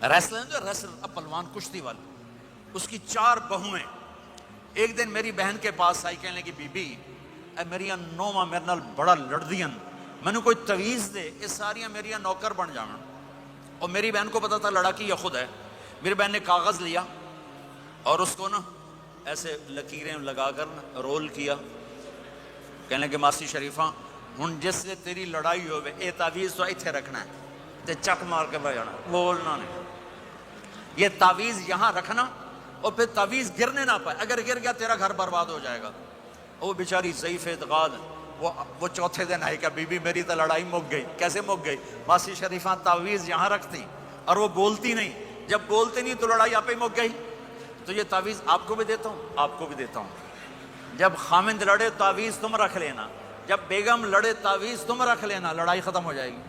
ریسلر پلوان کشتی والی. اس کی 4 بہویں. ایک دن میری بہن کے پاس آئی، کہنے لگی بی بی اے میری نوواں میرے نال بڑا لڑدیاں، میں نے کوئی تعویذ دے، یہ ساریاں میری نوکر بن جانا. اور میری بہن کو پتا تھا لڑاکی یہ خود ہے. میری بہن نے کاغذ لیا اور اس کو نا ایسے لکیریں لگا کر رول کیا. کہنے لگے ماسی شریفہ ہن جس سے تیری لڑائی ہوئے اے تعویذ تو ایتھے رکھنا ہے تے چک مار کے بہ جانا، بولنا نہیں. یہ تعویذ یہاں رکھنا اور پھر تعویذ گرنے نہ پائے، اگر گر گیا تیرا گھر برباد ہو جائے گا. وہ بیچاری ضعیف اعتقاد، وہ چوتھے دن آئی کہ بی بی میری تو لڑائی مک گئی. کیسے مک گئی؟ ماسی شریفہ تعویذ یہاں رکھتی اور وہ بولتی نہیں. جب بولتی نہیں تو لڑائی آپ ہی مک گئی. تو یہ تعویذ آپ کو بھی دیتا ہوں، آپ کو بھی دیتا ہوں. جب خامند لڑے تعویذ تم رکھ لینا، جب بیگم لڑے تعویذ تم رکھ لینا، لڑائی ختم ہو جائے گی.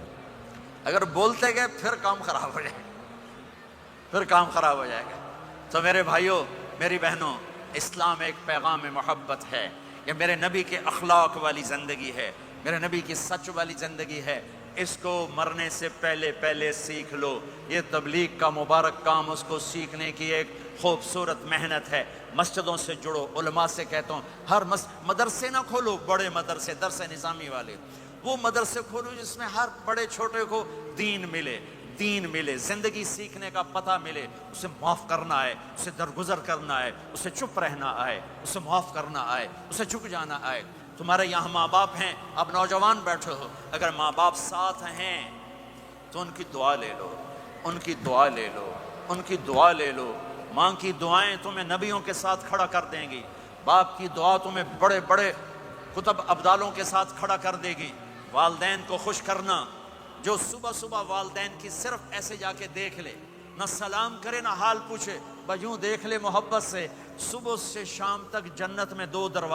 اگر بولتے گئے پھر کام خراب ہو جائے گا، پھر کام خراب ہو جائے گا. تو میرے بھائیوں میری بہنوں، اسلام ایک پیغام محبت ہے. یہ میرے نبی کے اخلاق والی زندگی ہے، میرے نبی کی سچ والی زندگی ہے. اس کو مرنے سے پہلے سیکھ لو. یہ تبلیغ کا مبارک کام، اس کو سیکھنے کی ایک خوبصورت محنت ہے. مسجدوں سے جڑو. علماء سے کہتا ہوں ہر مدرسے نہ کھولو، بڑے مدرسے، درس نظامی والے، وہ مدرسے کھولو جس میں ہر بڑے چھوٹے کو دین ملے. دین ملے، زندگی سیکھنے کا پتہ ملے، اسے معاف کرنا ہے، اسے درگزر کرنا ہے، اسے چپ رہنا آئے، اسے معاف کرنا آئے، اسے جھک جانا آئے۔ تمہارے یہاں ماں باپ ہیں، اب نوجوان بیٹھے ہو، اگر ماں باپ ساتھ ہیں تو ان کی دعا لے لو، ان کی دعا لے لو، ان کی دعا لے لو۔ ماں کی دعائیں تمہیں نبیوں کے ساتھ کھڑا کر دیں گی، باپ کی دعا تمہیں بڑے بڑے کتب ابدالوں کے ساتھ کھڑا کر دے گی۔ والدین کو خوش کرنا، جو صبح صبح والدین کی صرف ایسے جا کے دیکھ لے، نہ سلام کرے نہ حال پوچھے، بس یوں دیکھ لے محبت سے، صبح سے شام تک جنت میں 2 دروازے